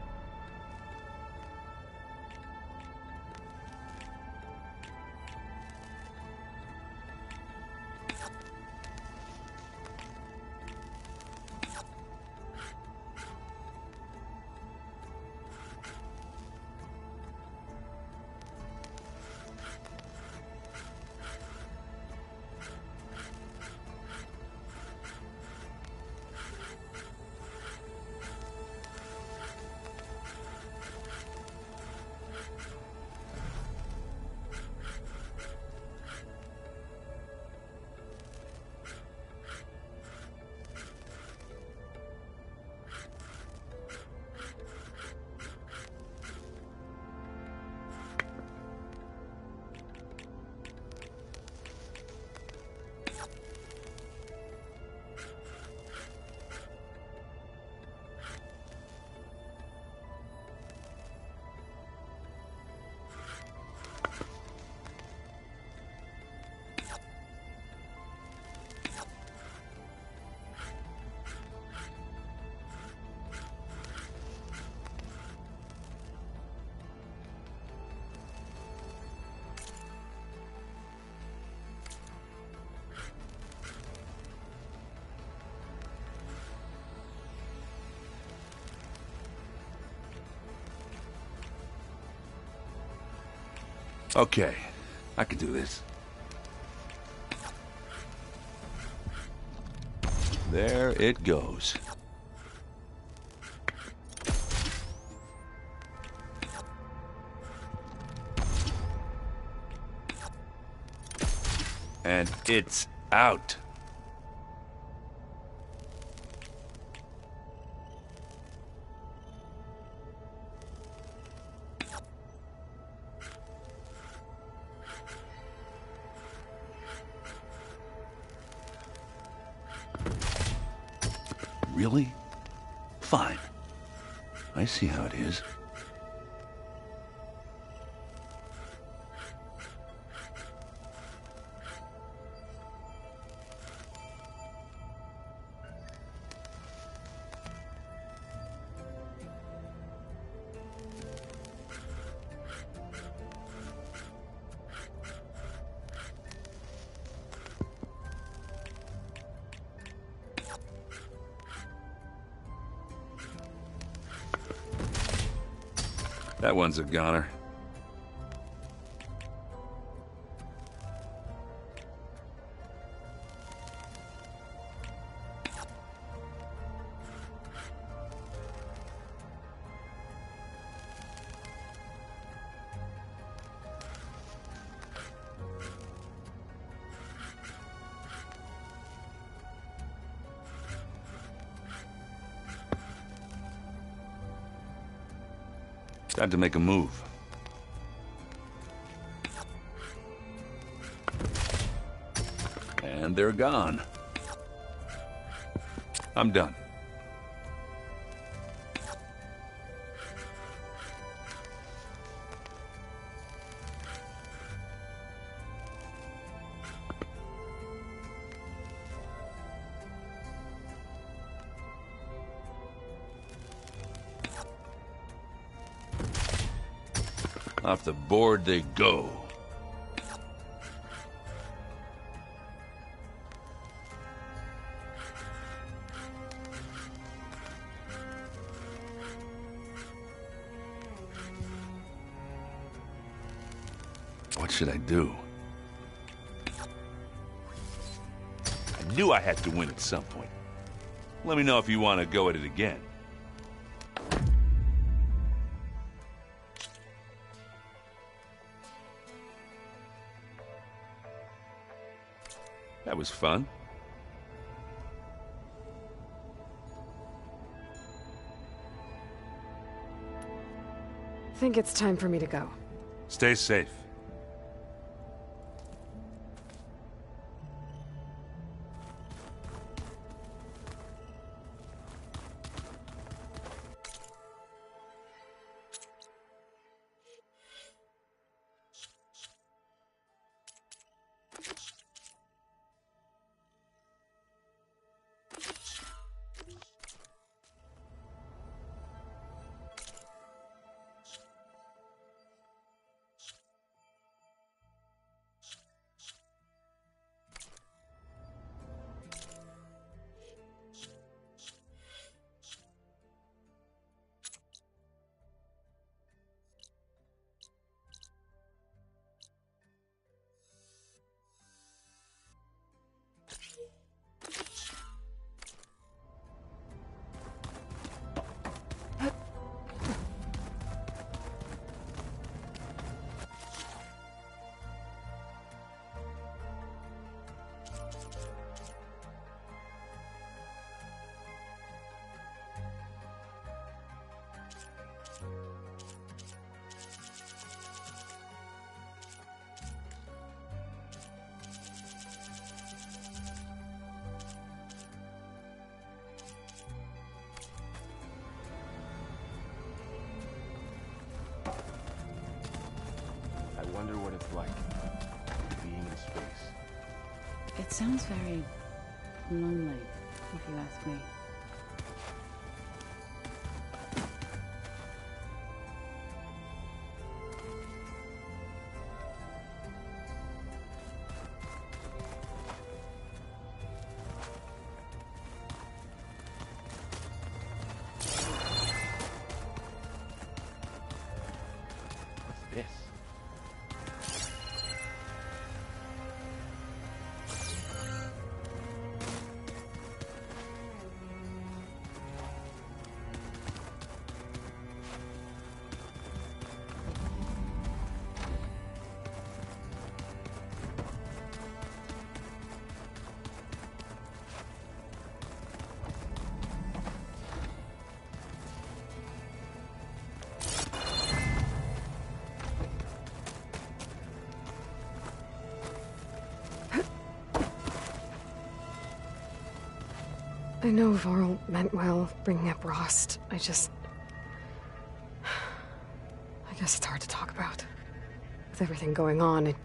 Okay, I can do this. There it goes. And it's out. Really? Fine. I see how it is. That one's a goner. Time to make a move. And they're gone. I'm done. Off the board they go. What should I do? I knew I had to win at some point. Let me know if you want to go at it again. That was fun. I think it's time for me to go. Stay safe. I wonder what it's like being in space. It sounds very lonely, if you ask me. What's this? I know Varl meant well, bringing up Rost. I guess it's hard to talk about. With everything going on, it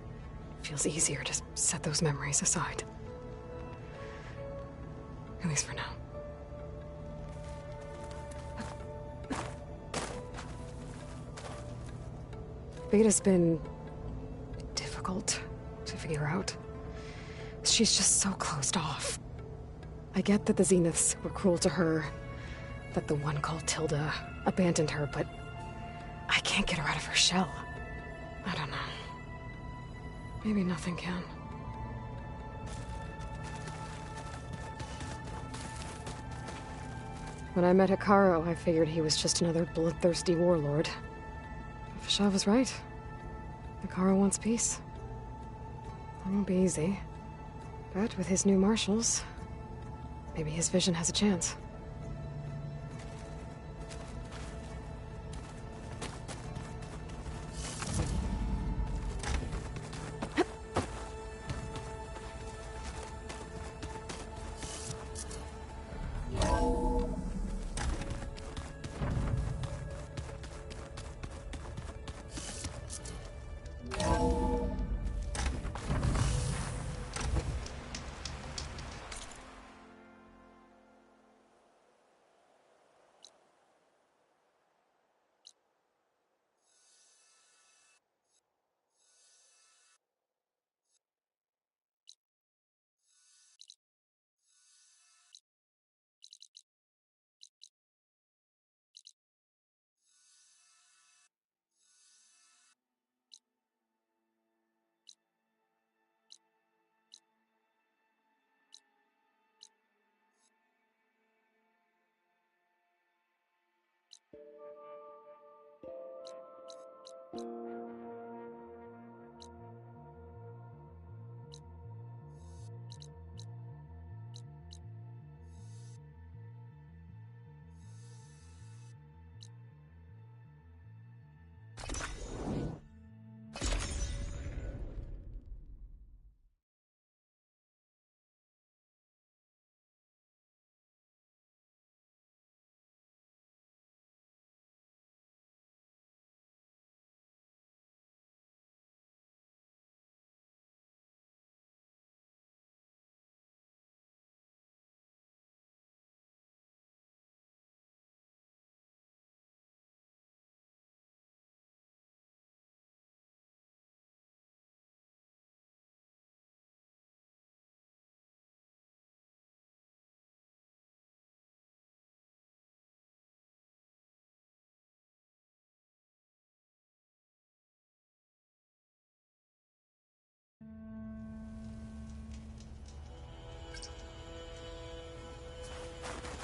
feels easier to set those memories aside. At least for now. Beta's been difficult to figure out. She's just so closed off. I get that the Zeniths were cruel to her, that the one called Tilda abandoned her, but I can't get her out of her shell. I don't know. Maybe nothing can. When I met Hikaru, I figured he was just another bloodthirsty warlord. But Fashav was right. Hikaru wants peace. It won't be easy. But with his new marshals, maybe his vision has a chance.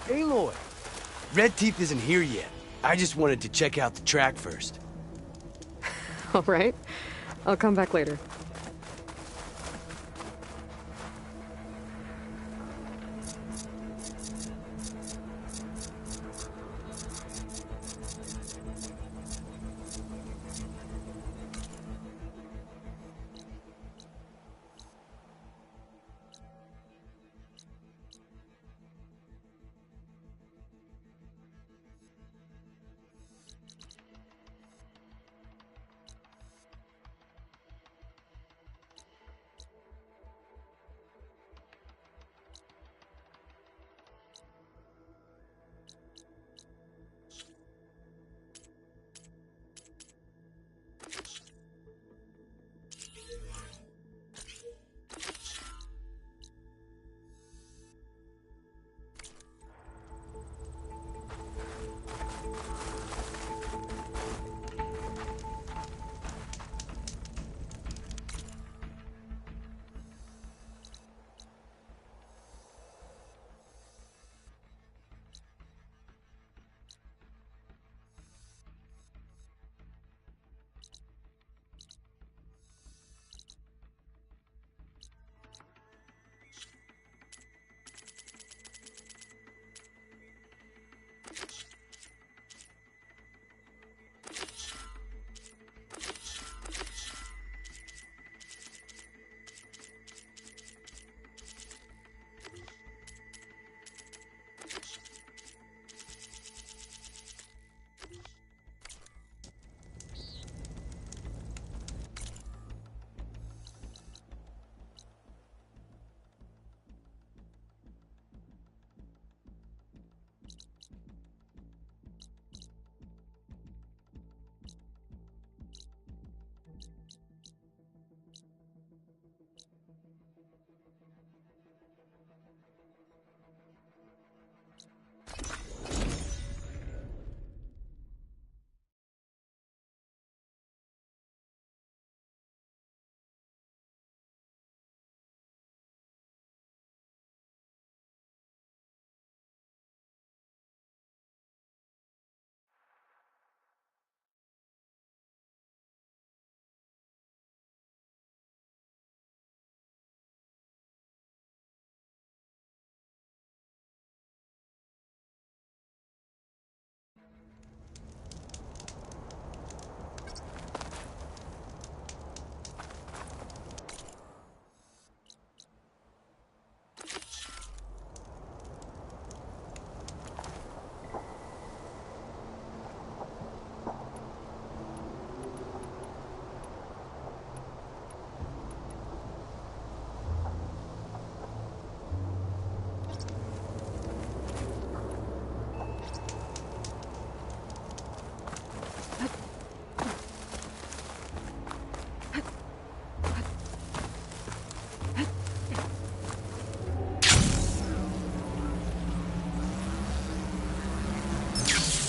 Aloy! Red Teeth isn't here yet. I just wanted to check out the track first. All right. I'll come back later.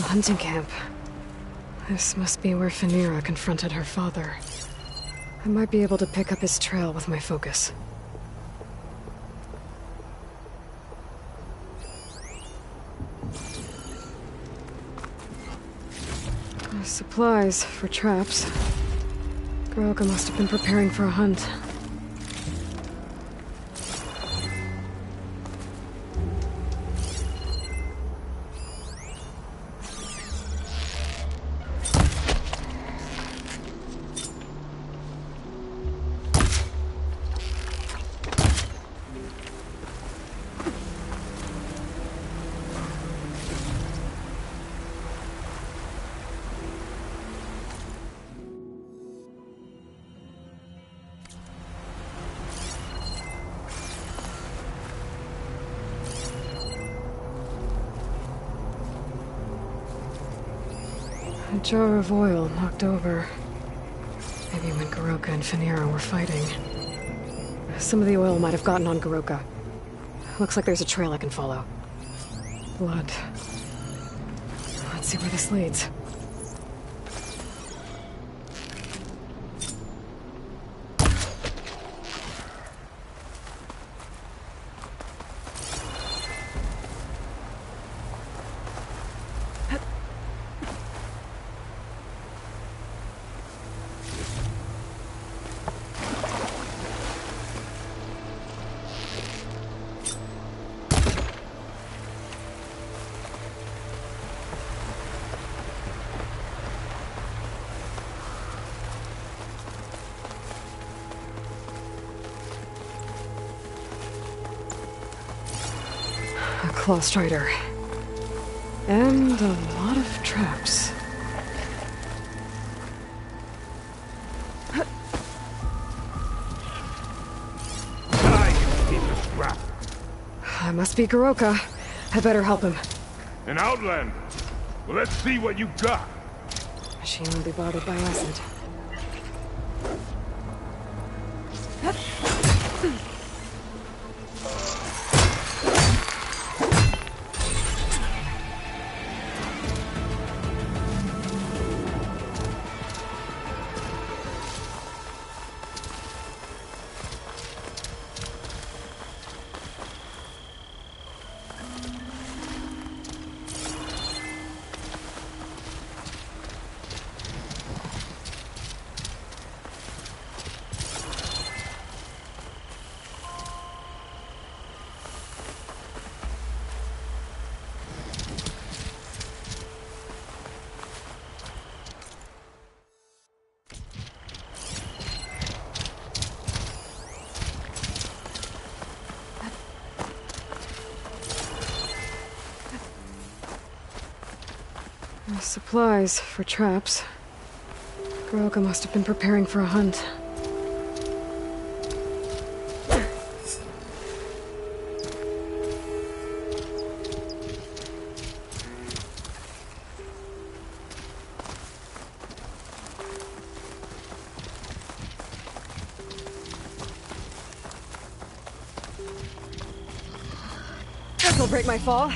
hunting camp. This must be where Phaneira confronted her father. I might be able to pick up his trail with my focus. Supplies for traps. Garoka must have been preparing for a hunt. A jar of oil knocked over. Maybe when Garoka and Phaneira were fighting. Some of the oil might have gotten on Garoka. Looks like there's a trail I can follow. Blood. Let's see where this leads. A claw strider. And a lot of traps. I must be Garoka. I better help him. An outlander? Well, let's see what you got. She won't be bothered by acid. Supplies for traps. Garoka must have been preparing for a hunt. This'll break my fall.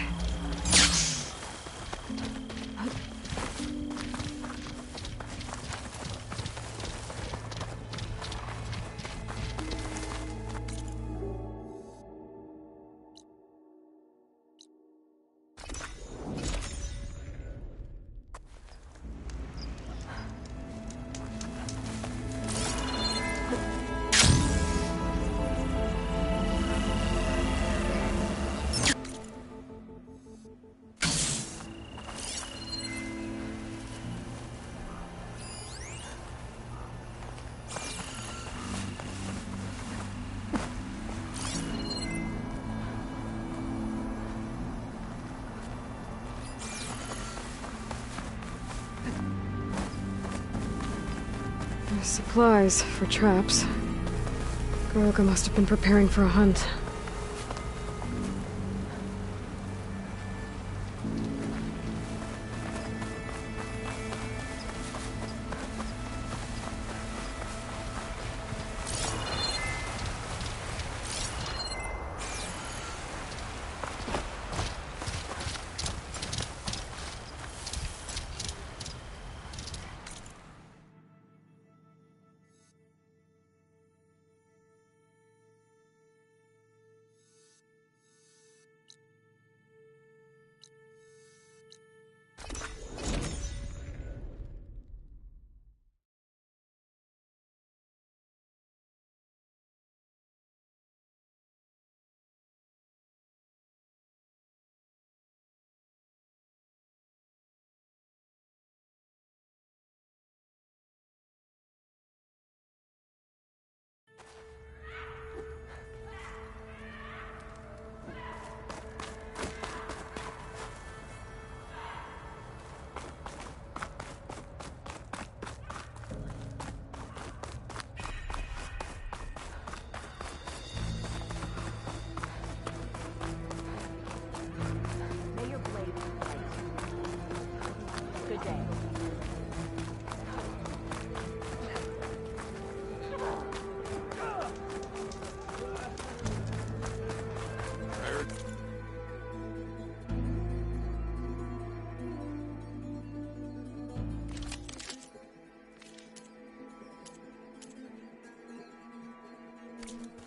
Supplies for traps. Garoka must have been preparing for a hunt.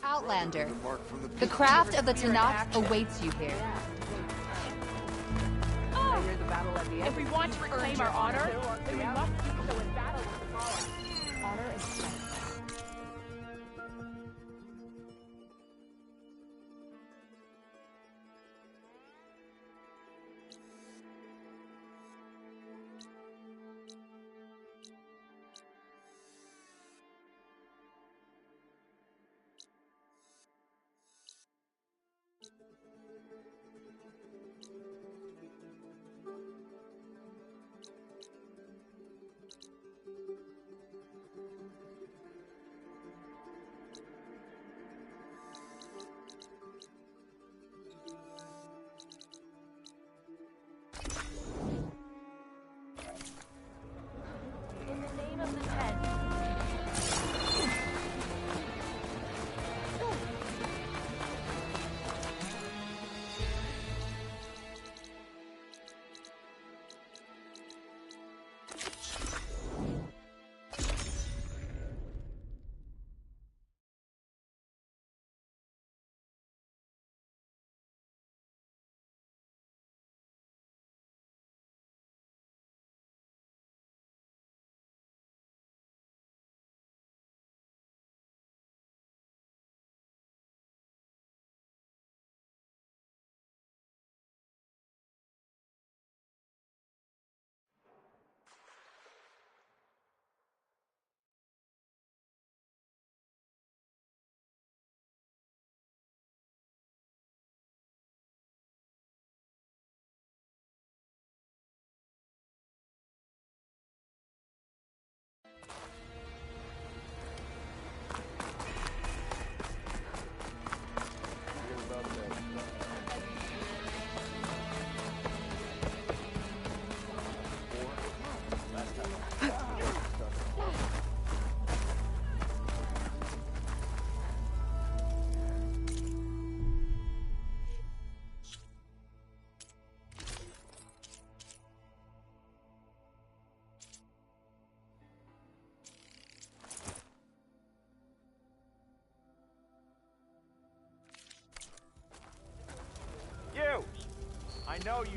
Outlander, the craft of the Tanakh awaits you here. If we want to reclaim our honor, then we must do so in battle with the power. Honor and strength.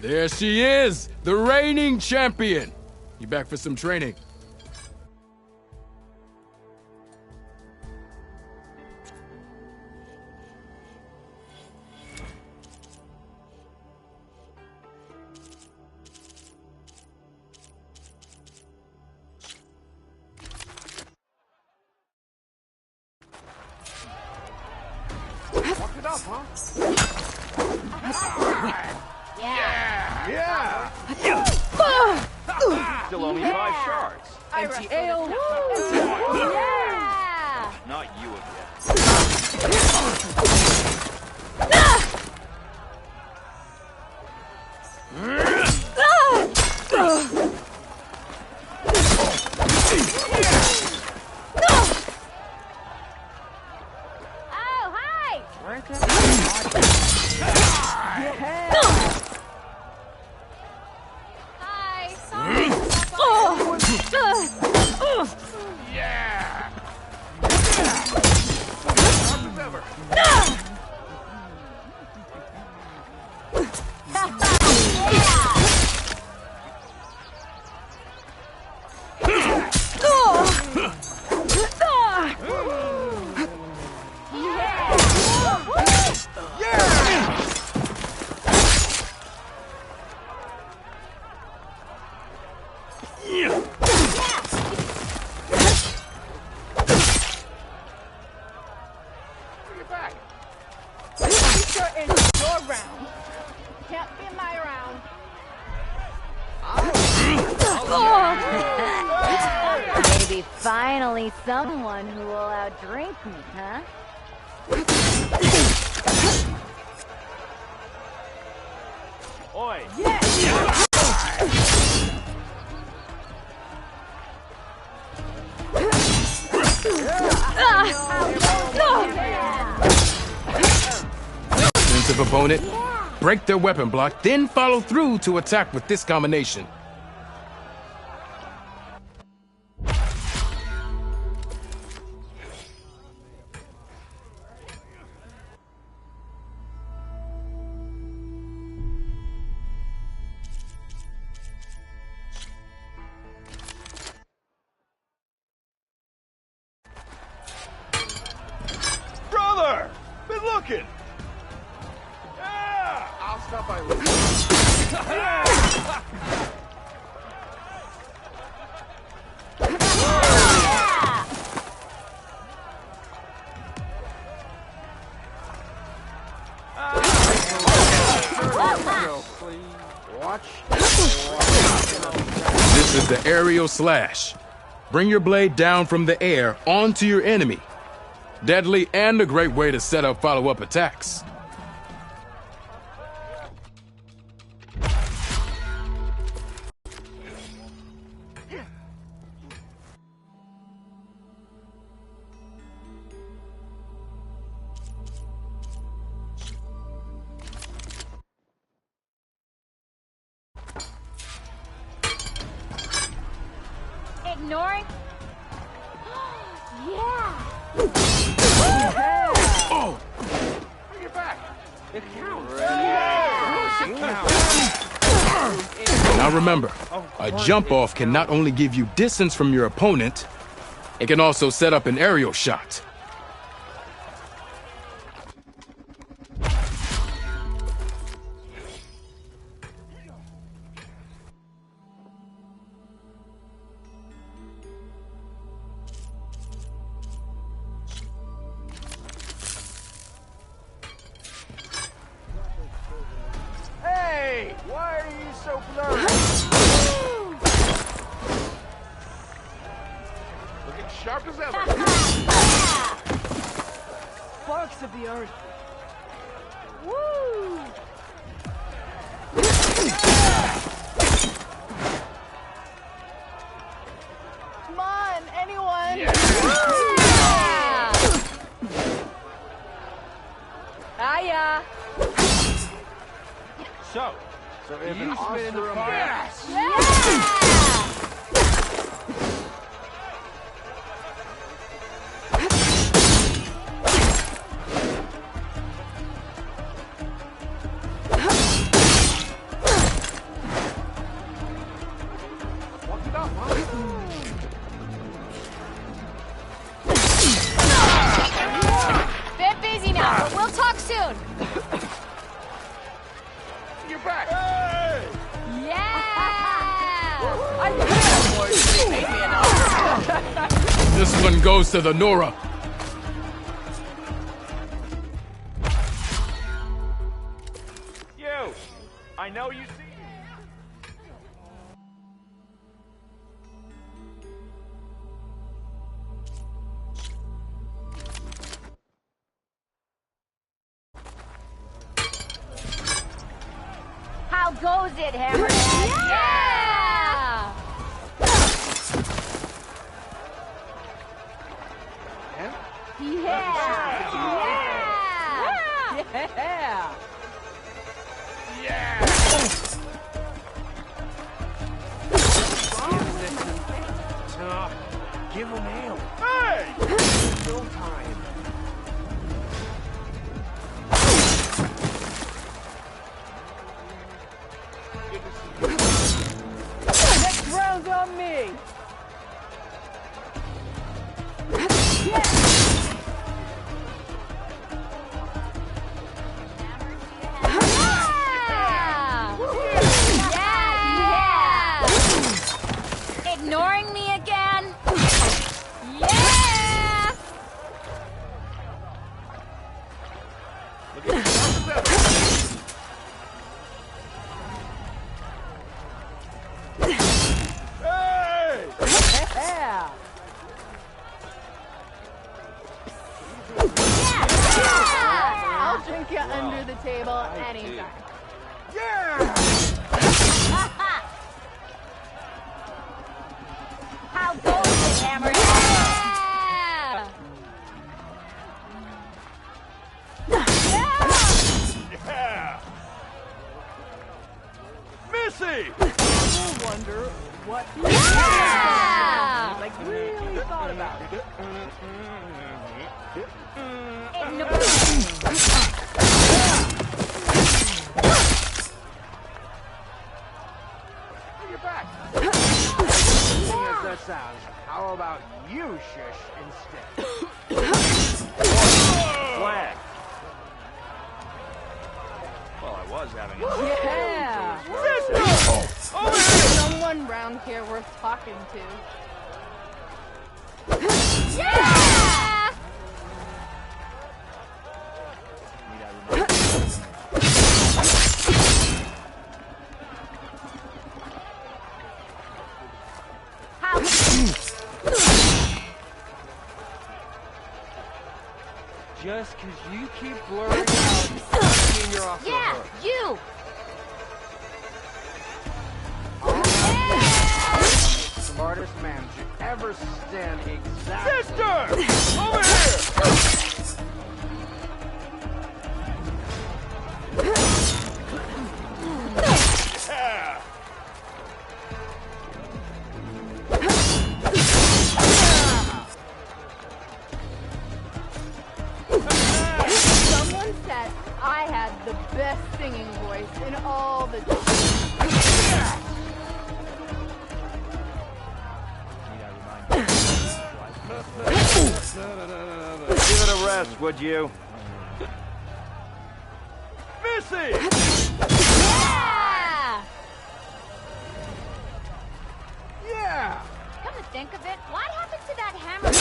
There she is, the reigning champion. You back for some training? Fuck it up, huh? Yeah! Still only 5 shards. Empty ale. Yeah! Not you Oh, hi! Hi, sorry. Yeah! Maybe finally someone who will outdrink me, huh? Oi! opponent, break their weapon block, then follow through to attack with this combination. Brother! Been looking! Yeah! I'll stop by. This is the aerial slash. Bring your blade down from the air onto your enemy. Deadly and a great way to set up follow-up attacks. Ignoring? Yeah! Oh! Bring it back. It counts. Now remember, a jump off can not only give you distance from your opponent, it can also set up an aerial shot. Hey, why are you so blurry? Looking sharp as ever. Sparks of the earth. Woo! Come on, anyone! Yeah. Hiya! So if an oscar Yes! What's it up, huh? Bit busy now, but we'll talk soon. You're back. This one goes to the Nora. You. I know you see. How goes it, Hammerhead? Yeah! Yeah! Give him hell. Hey! No time. Next round's on me! Ignoring me again? Yeah! Hey! Yeah! I'll drink you under the table anytime. Yeah! How goes it, Hammerhead? Yeah! Missy! We'll wonder what like really thought about it. You're back. As that sounds, how about you shush instead? Flag. Well, I was having a... Yeah! Sister! Over here! Someone round here worth talking to. Yeah! Just because you keep blurring out, doesn't mean you're off the hook. You! Smartest man should ever stand exactly. Sister! Over here! Yeah. Someone said I had the best singing voice in all the... Give it a rest, would you? Missy! Yeah! Yeah! Come to think of it, what happened to that hammer?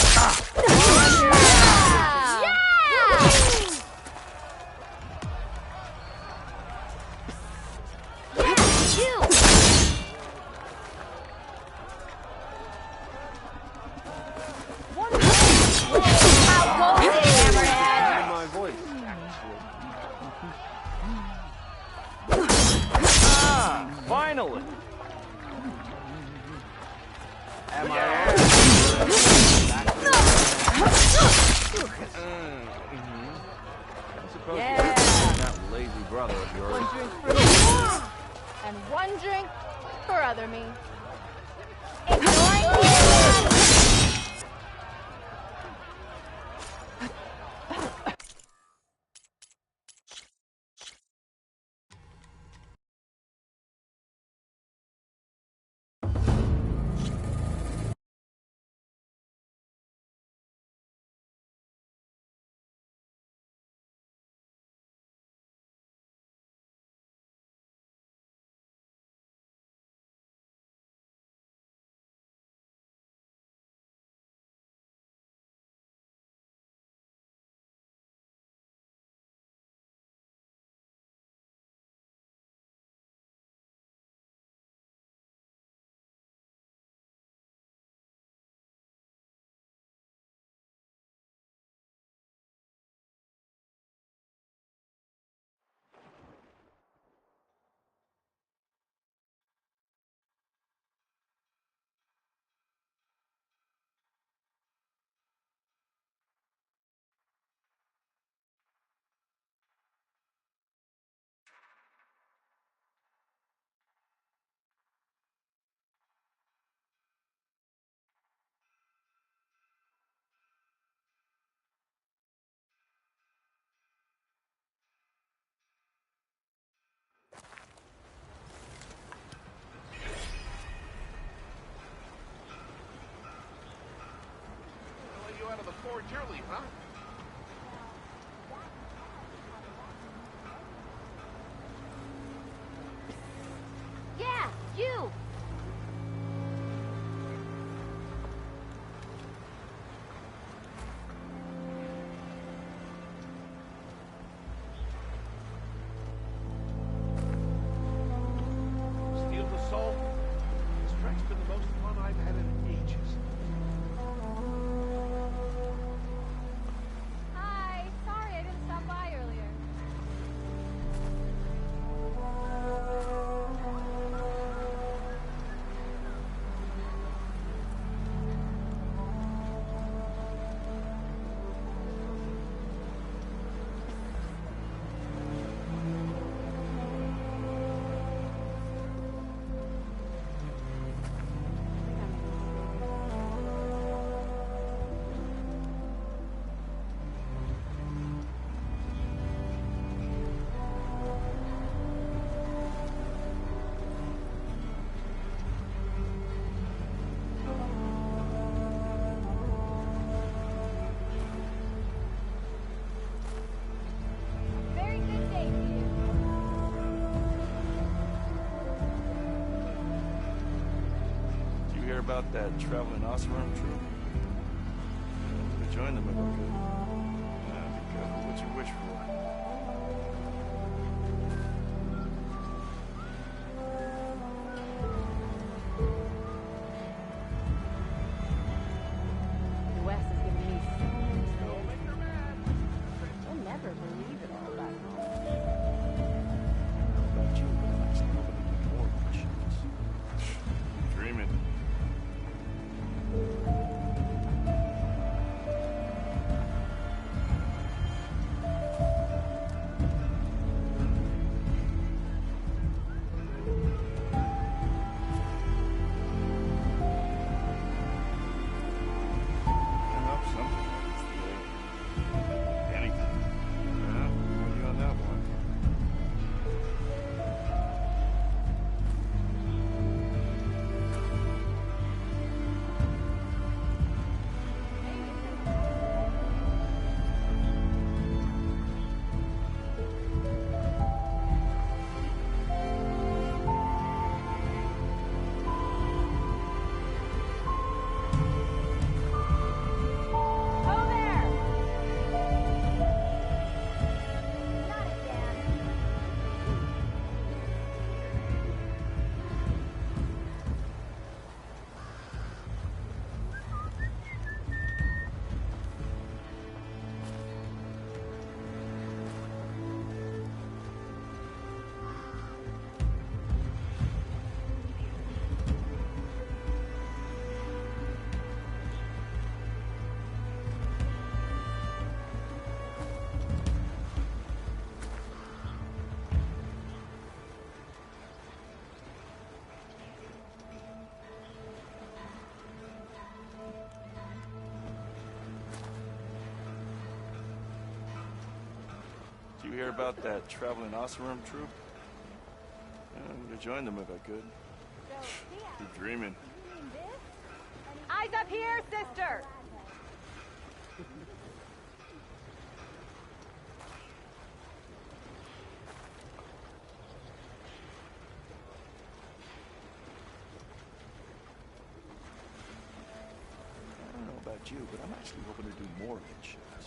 Yeah! My voice, actually. Finally! Am I Yeah! that lazy brother of yours? One drink for me, and one drink for other me. Huh? Yeah, you! Steal the soul? This track's been the most fun I've had in ages. about that traveling Oseram troop? We join them if I could. Be careful what you wish for. Wes is giving me so many stories. You'll never believe it all back home. About you, but I'm actually hoping to do more missions. Dreaming. Did you hear about that traveling Oseram troop? I'm gonna join them if I could. Keep dreaming. Eyes up here, sister! I don't know about you, but I'm actually hoping to do more missions.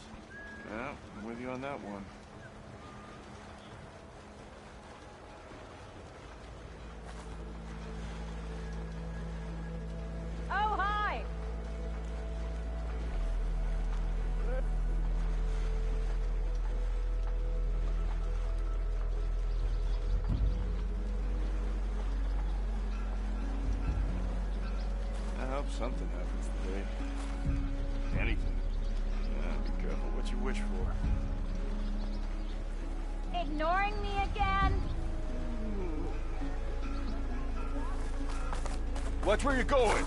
Yeah, I'm with you on that one. Oh, hi! I hope something happens today. Anything. Be careful what you wish for. Ignoring me again? Watch where you're going!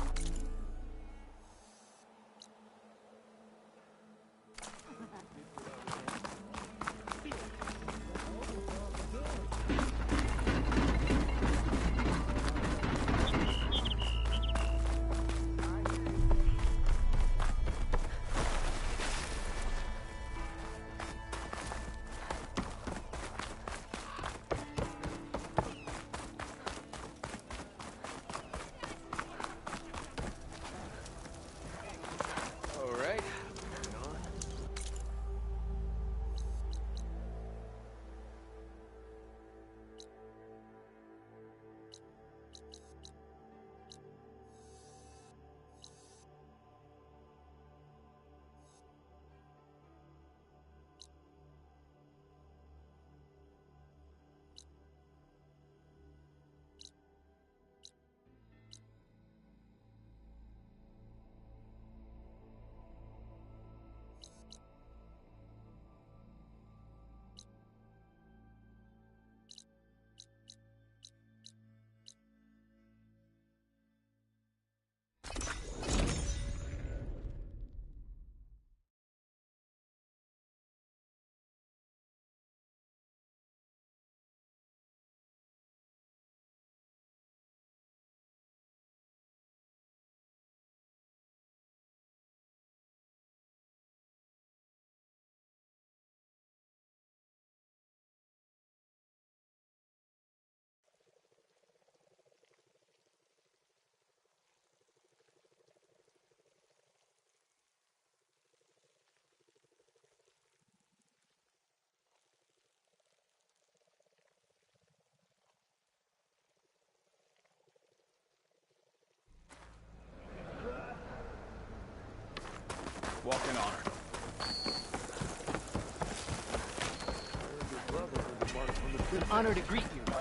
Honor to greet you.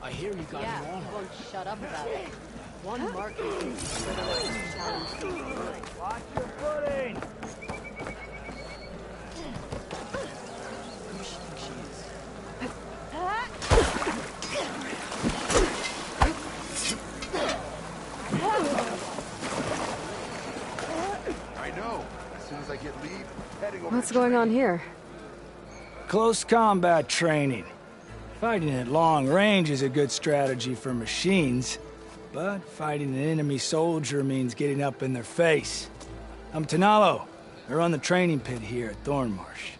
I hear you got Yeah, new armor. won't shut up about it. One mark is Watch your footing! I know. As soon as I get leave, heading over What's going on here? Close combat training. Fighting at long range is a good strategy for machines, but fighting an enemy soldier means getting up in their face. I'm Tanalo. I run the training pit here at Thornmarsh.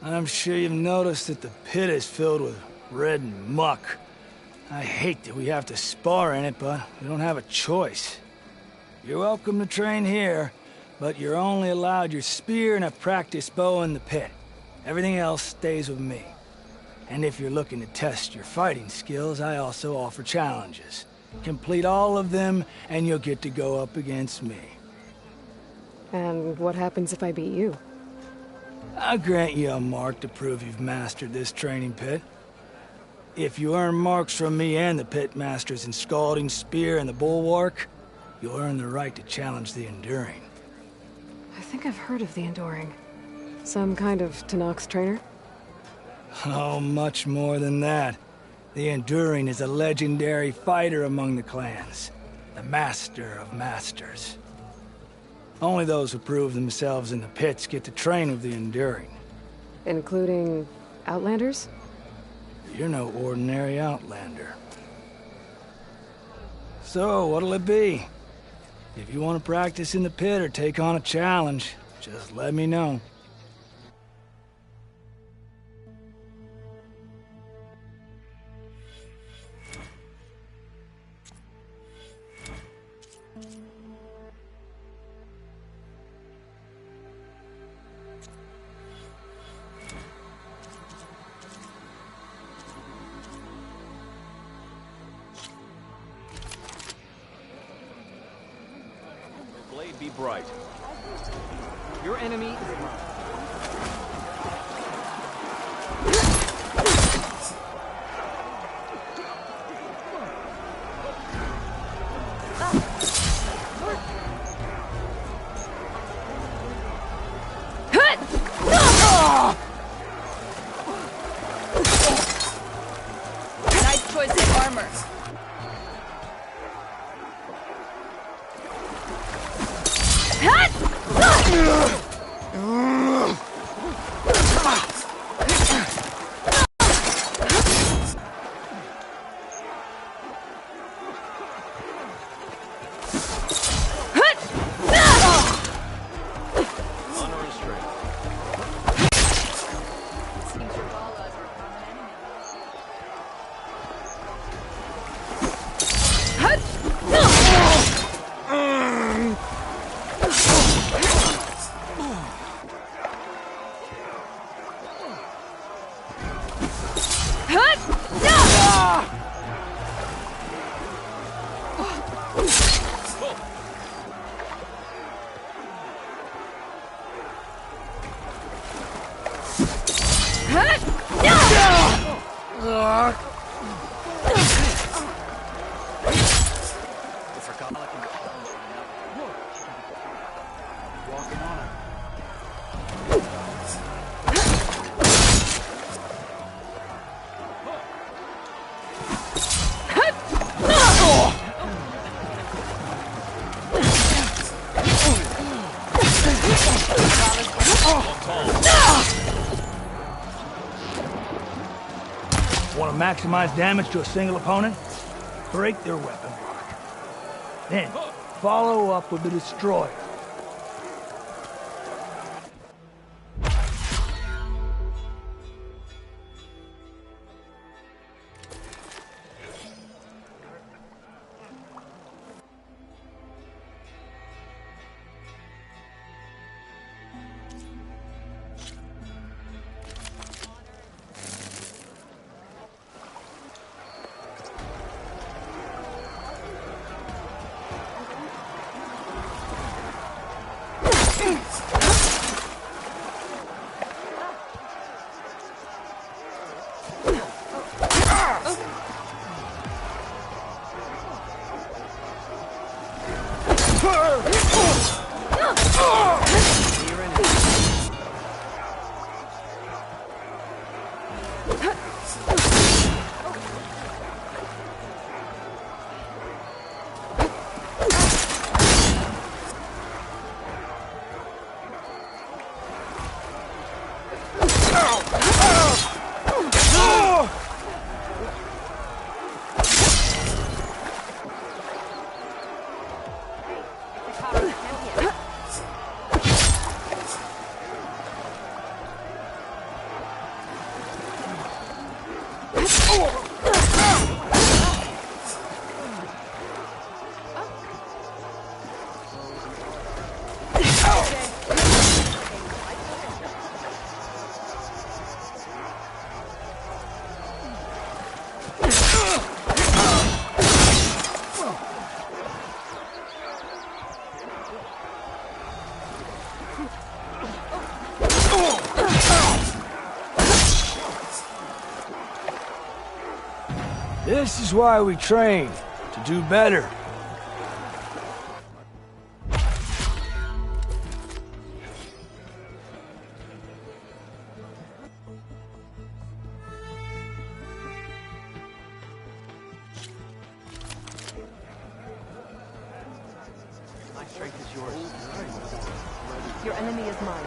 I'm sure you've noticed that the pit is filled with red muck. I hate that we have to spar in it, but we don't have a choice. You're welcome to train here, but you're only allowed your spear and a practice bow in the pit. Everything else stays with me. And if you're looking to test your fighting skills, I also offer challenges. Complete all of them, and you'll get to go up against me. And what happens if I beat you? I'll grant you a mark to prove you've mastered this training pit. If you earn marks from me and the pit masters in Scalding Spear and the Bulwark, you'll earn the right to challenge the Enduring. I think I've heard of the Enduring. Some kind of Tanox trainer? Oh, much more than that. The Enduring is a legendary fighter among the clans. The master of masters. Only those who prove themselves in the pits get to train with the Enduring. Including Outlanders? You're no ordinary Outlander. So, what'll it be? If you want to practice in the pit or take on a challenge, just let me know. Blade be bright. Your enemy is mine. Nice choice of armor. Want to maximize damage to a single opponent? Break their weapon block. Then, follow up with the Destroyer. This is why we train, to do better. My strength is yours. Your enemy is mine.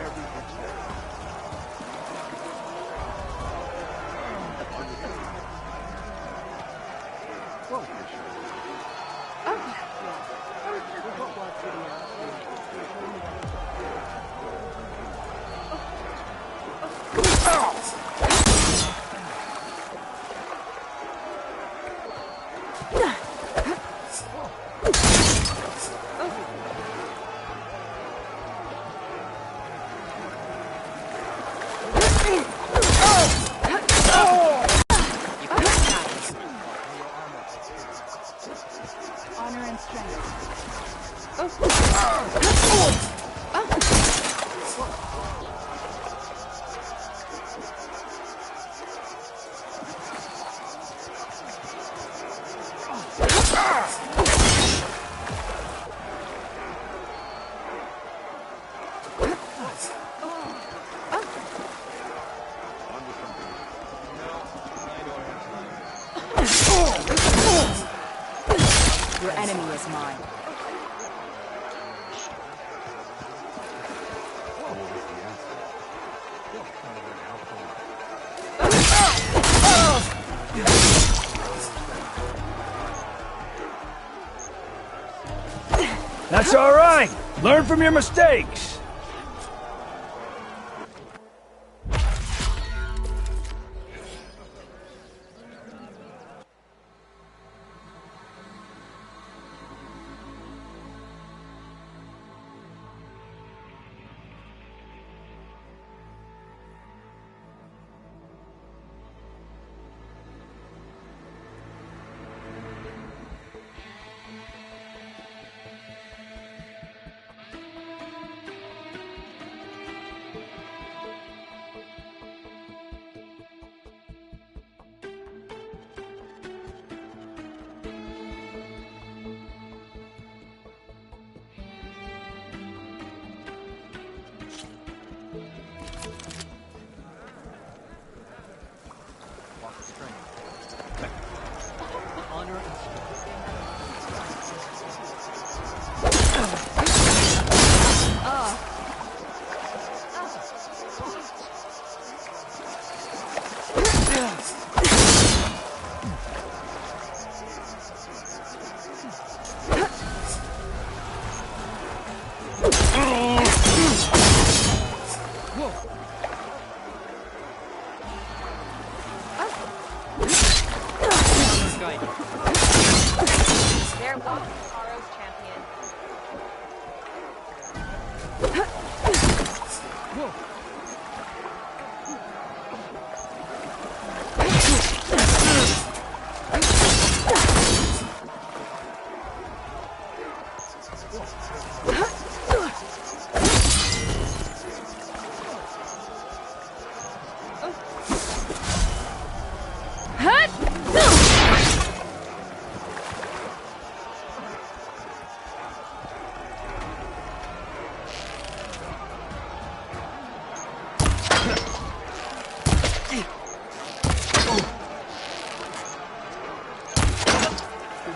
Honor and strength. Your enemy is mine. That's all right. Learn from your mistakes.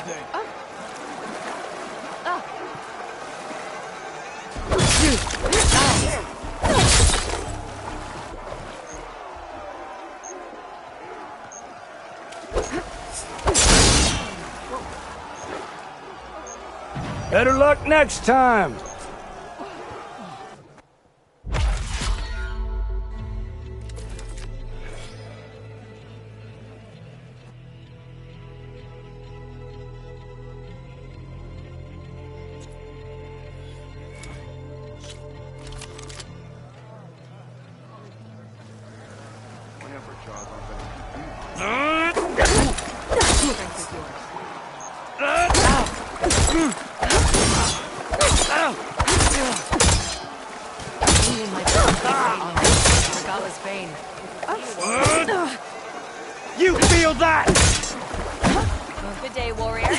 anything. Better luck next time. Whatever, Charles, I'm gonna keep you. Regardless pain. You feel that? Good day, warrior.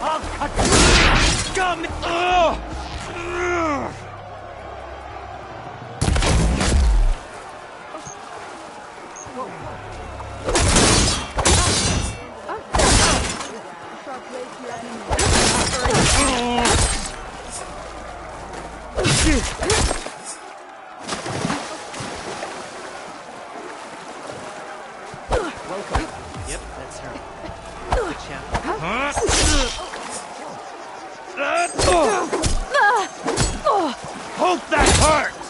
I'll cut you. Scum! Welcome. Yep, that's her. Good champion. Hope that hurts!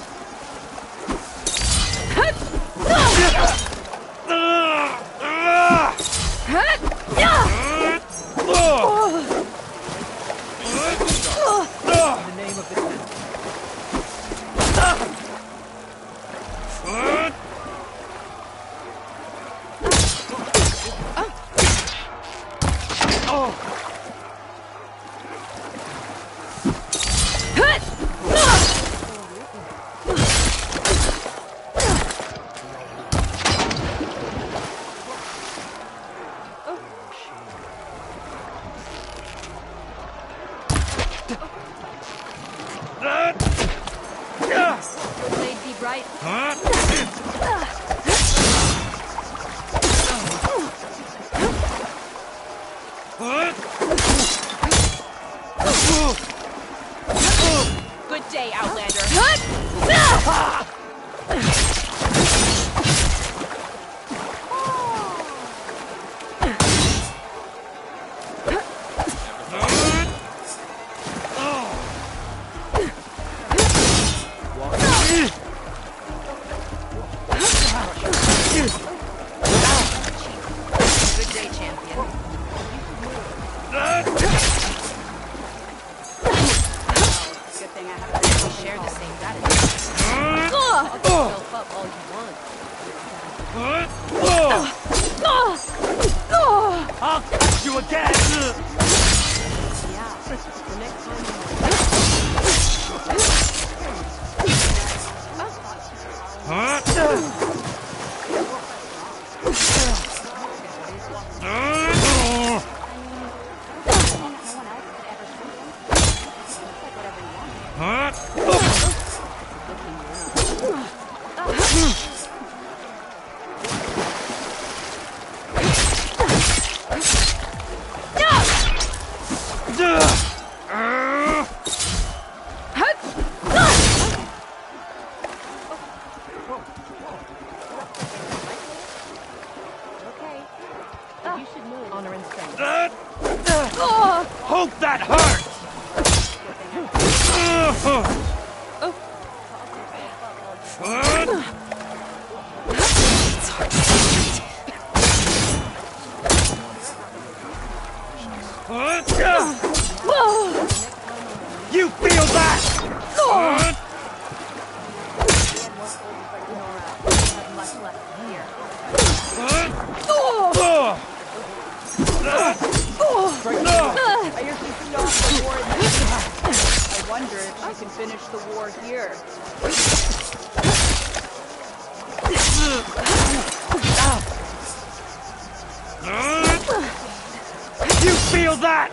In the name of the king. Blade be bright. Good day, Outlander. Good day, champion. Good thing I have a share the same gratitude. I'll get yourself up all you want. I'll cut you again! Yeah, the next time you should move. Honor and strength. Hope that hurts! It's hard to see straight. You feel that? I wonder if you can finish the war here. You feel that?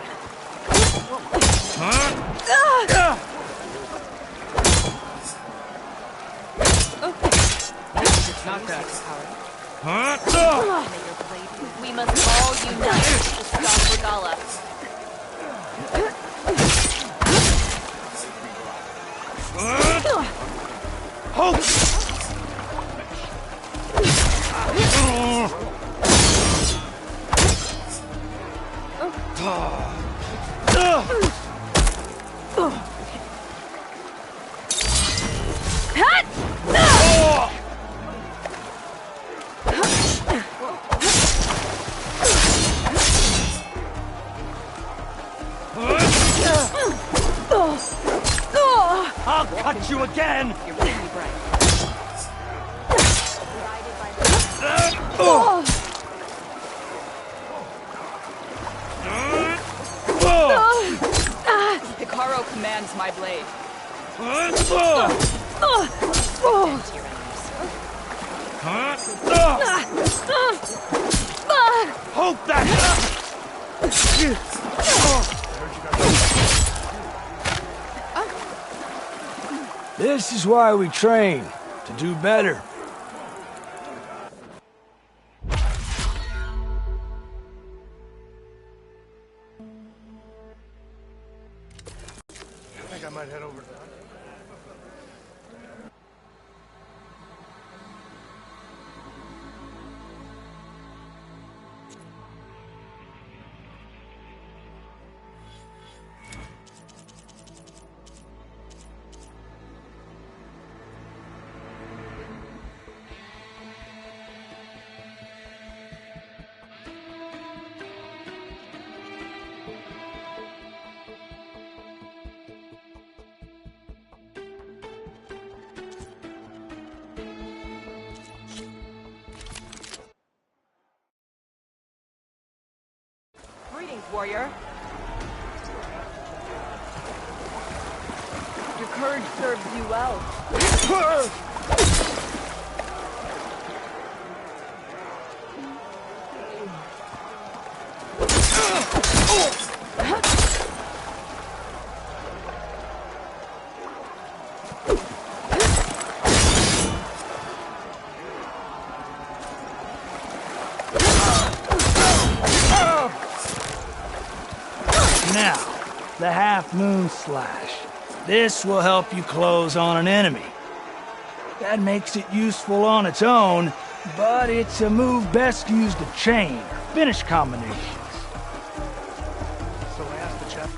It's not that. We must all unite to stop Regala. I'll cut you again! You're really bright. Hikaru commands my blade. Hold that! This is why we train, to do better. I think I might head over to that. Greetings, warrior. Your courage serves you well. Now, the half-moon slash. This will help you close on an enemy. That makes it useful on its own, but it's a move best used to chain or finish combinations. So I asked the chap.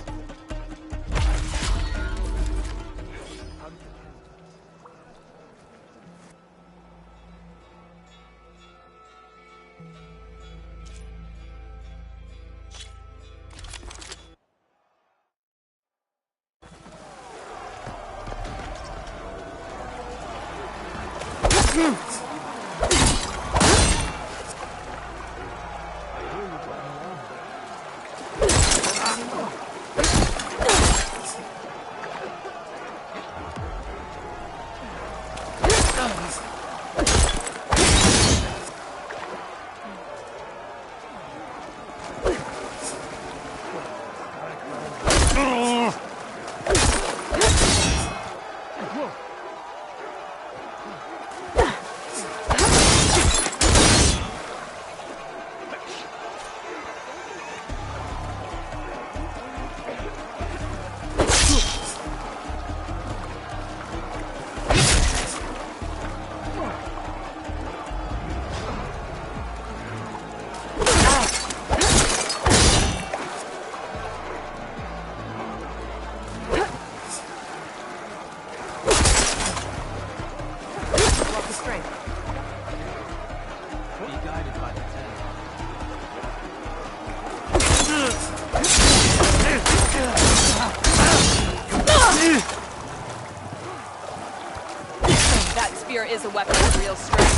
That spear is a weapon of real strength.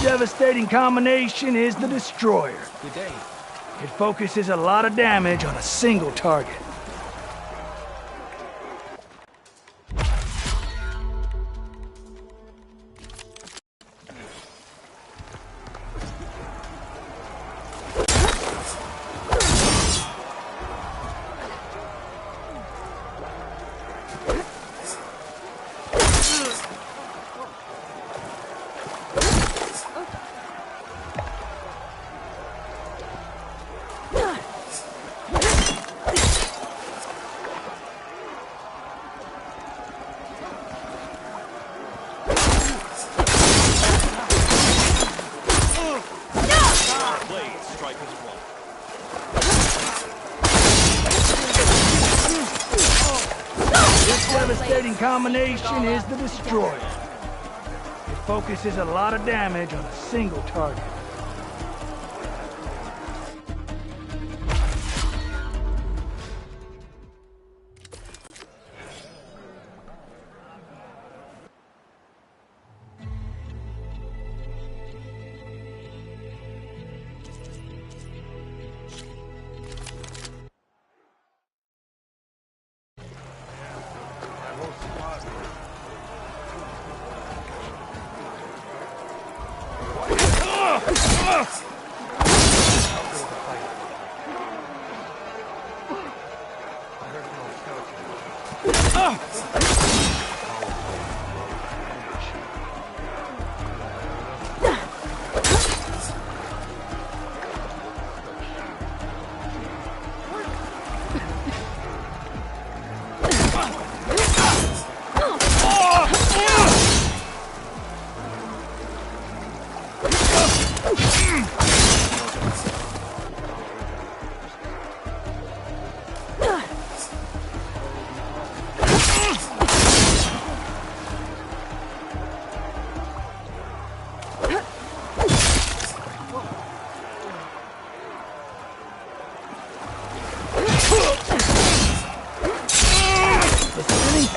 devastating combination is the Destroyer. Good day. It focuses a lot of damage on a single target. Devastating combination is the Destroyer. It focuses a lot of damage on a single target.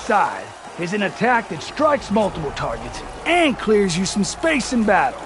Scythe is an attack that strikes multiple targets and clears you some space in battle.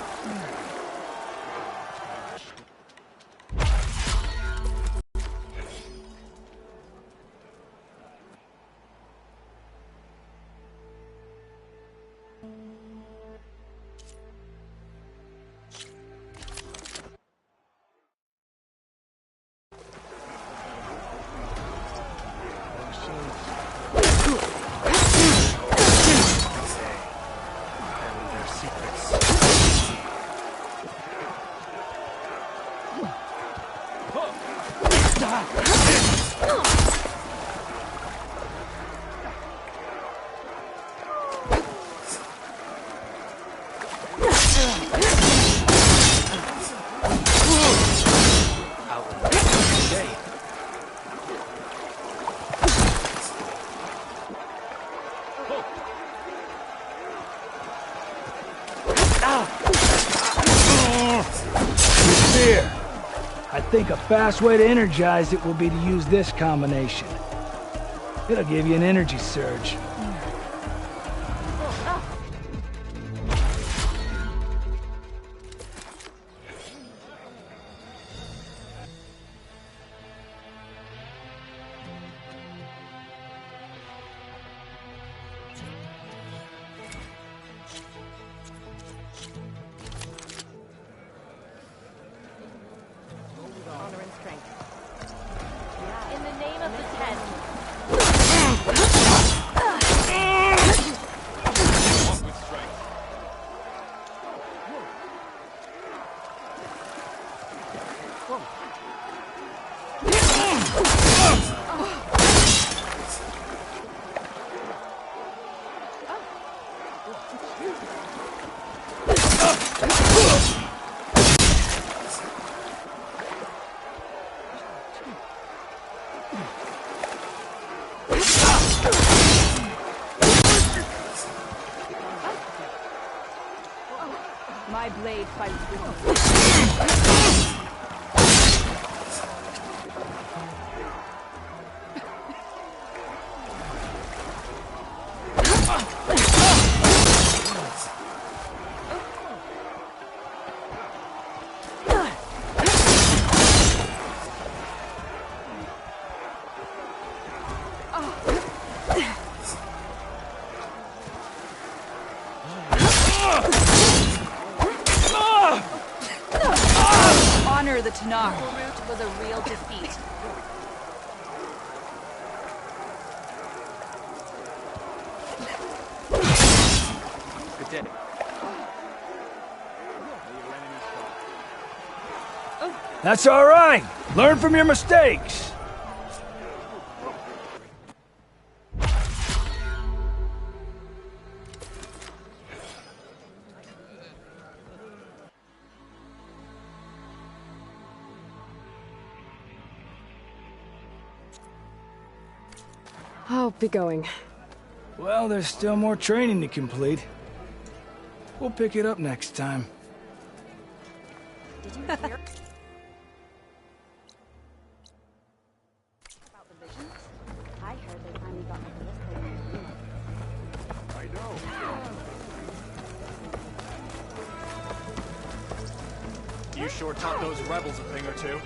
I think a fast way to energize it will be to use this combination. It'll give you an energy surge. My blade fights with me. sooner the Tanakh route was a real defeat. Good day. That's all right. Learn from your mistakes. I'll be going. Well, there's still more training to complete. We'll pick it up next time. Did you hear about the visions? I heard they finally got rid of this thing. I know. You sure taught those rebels a thing or two.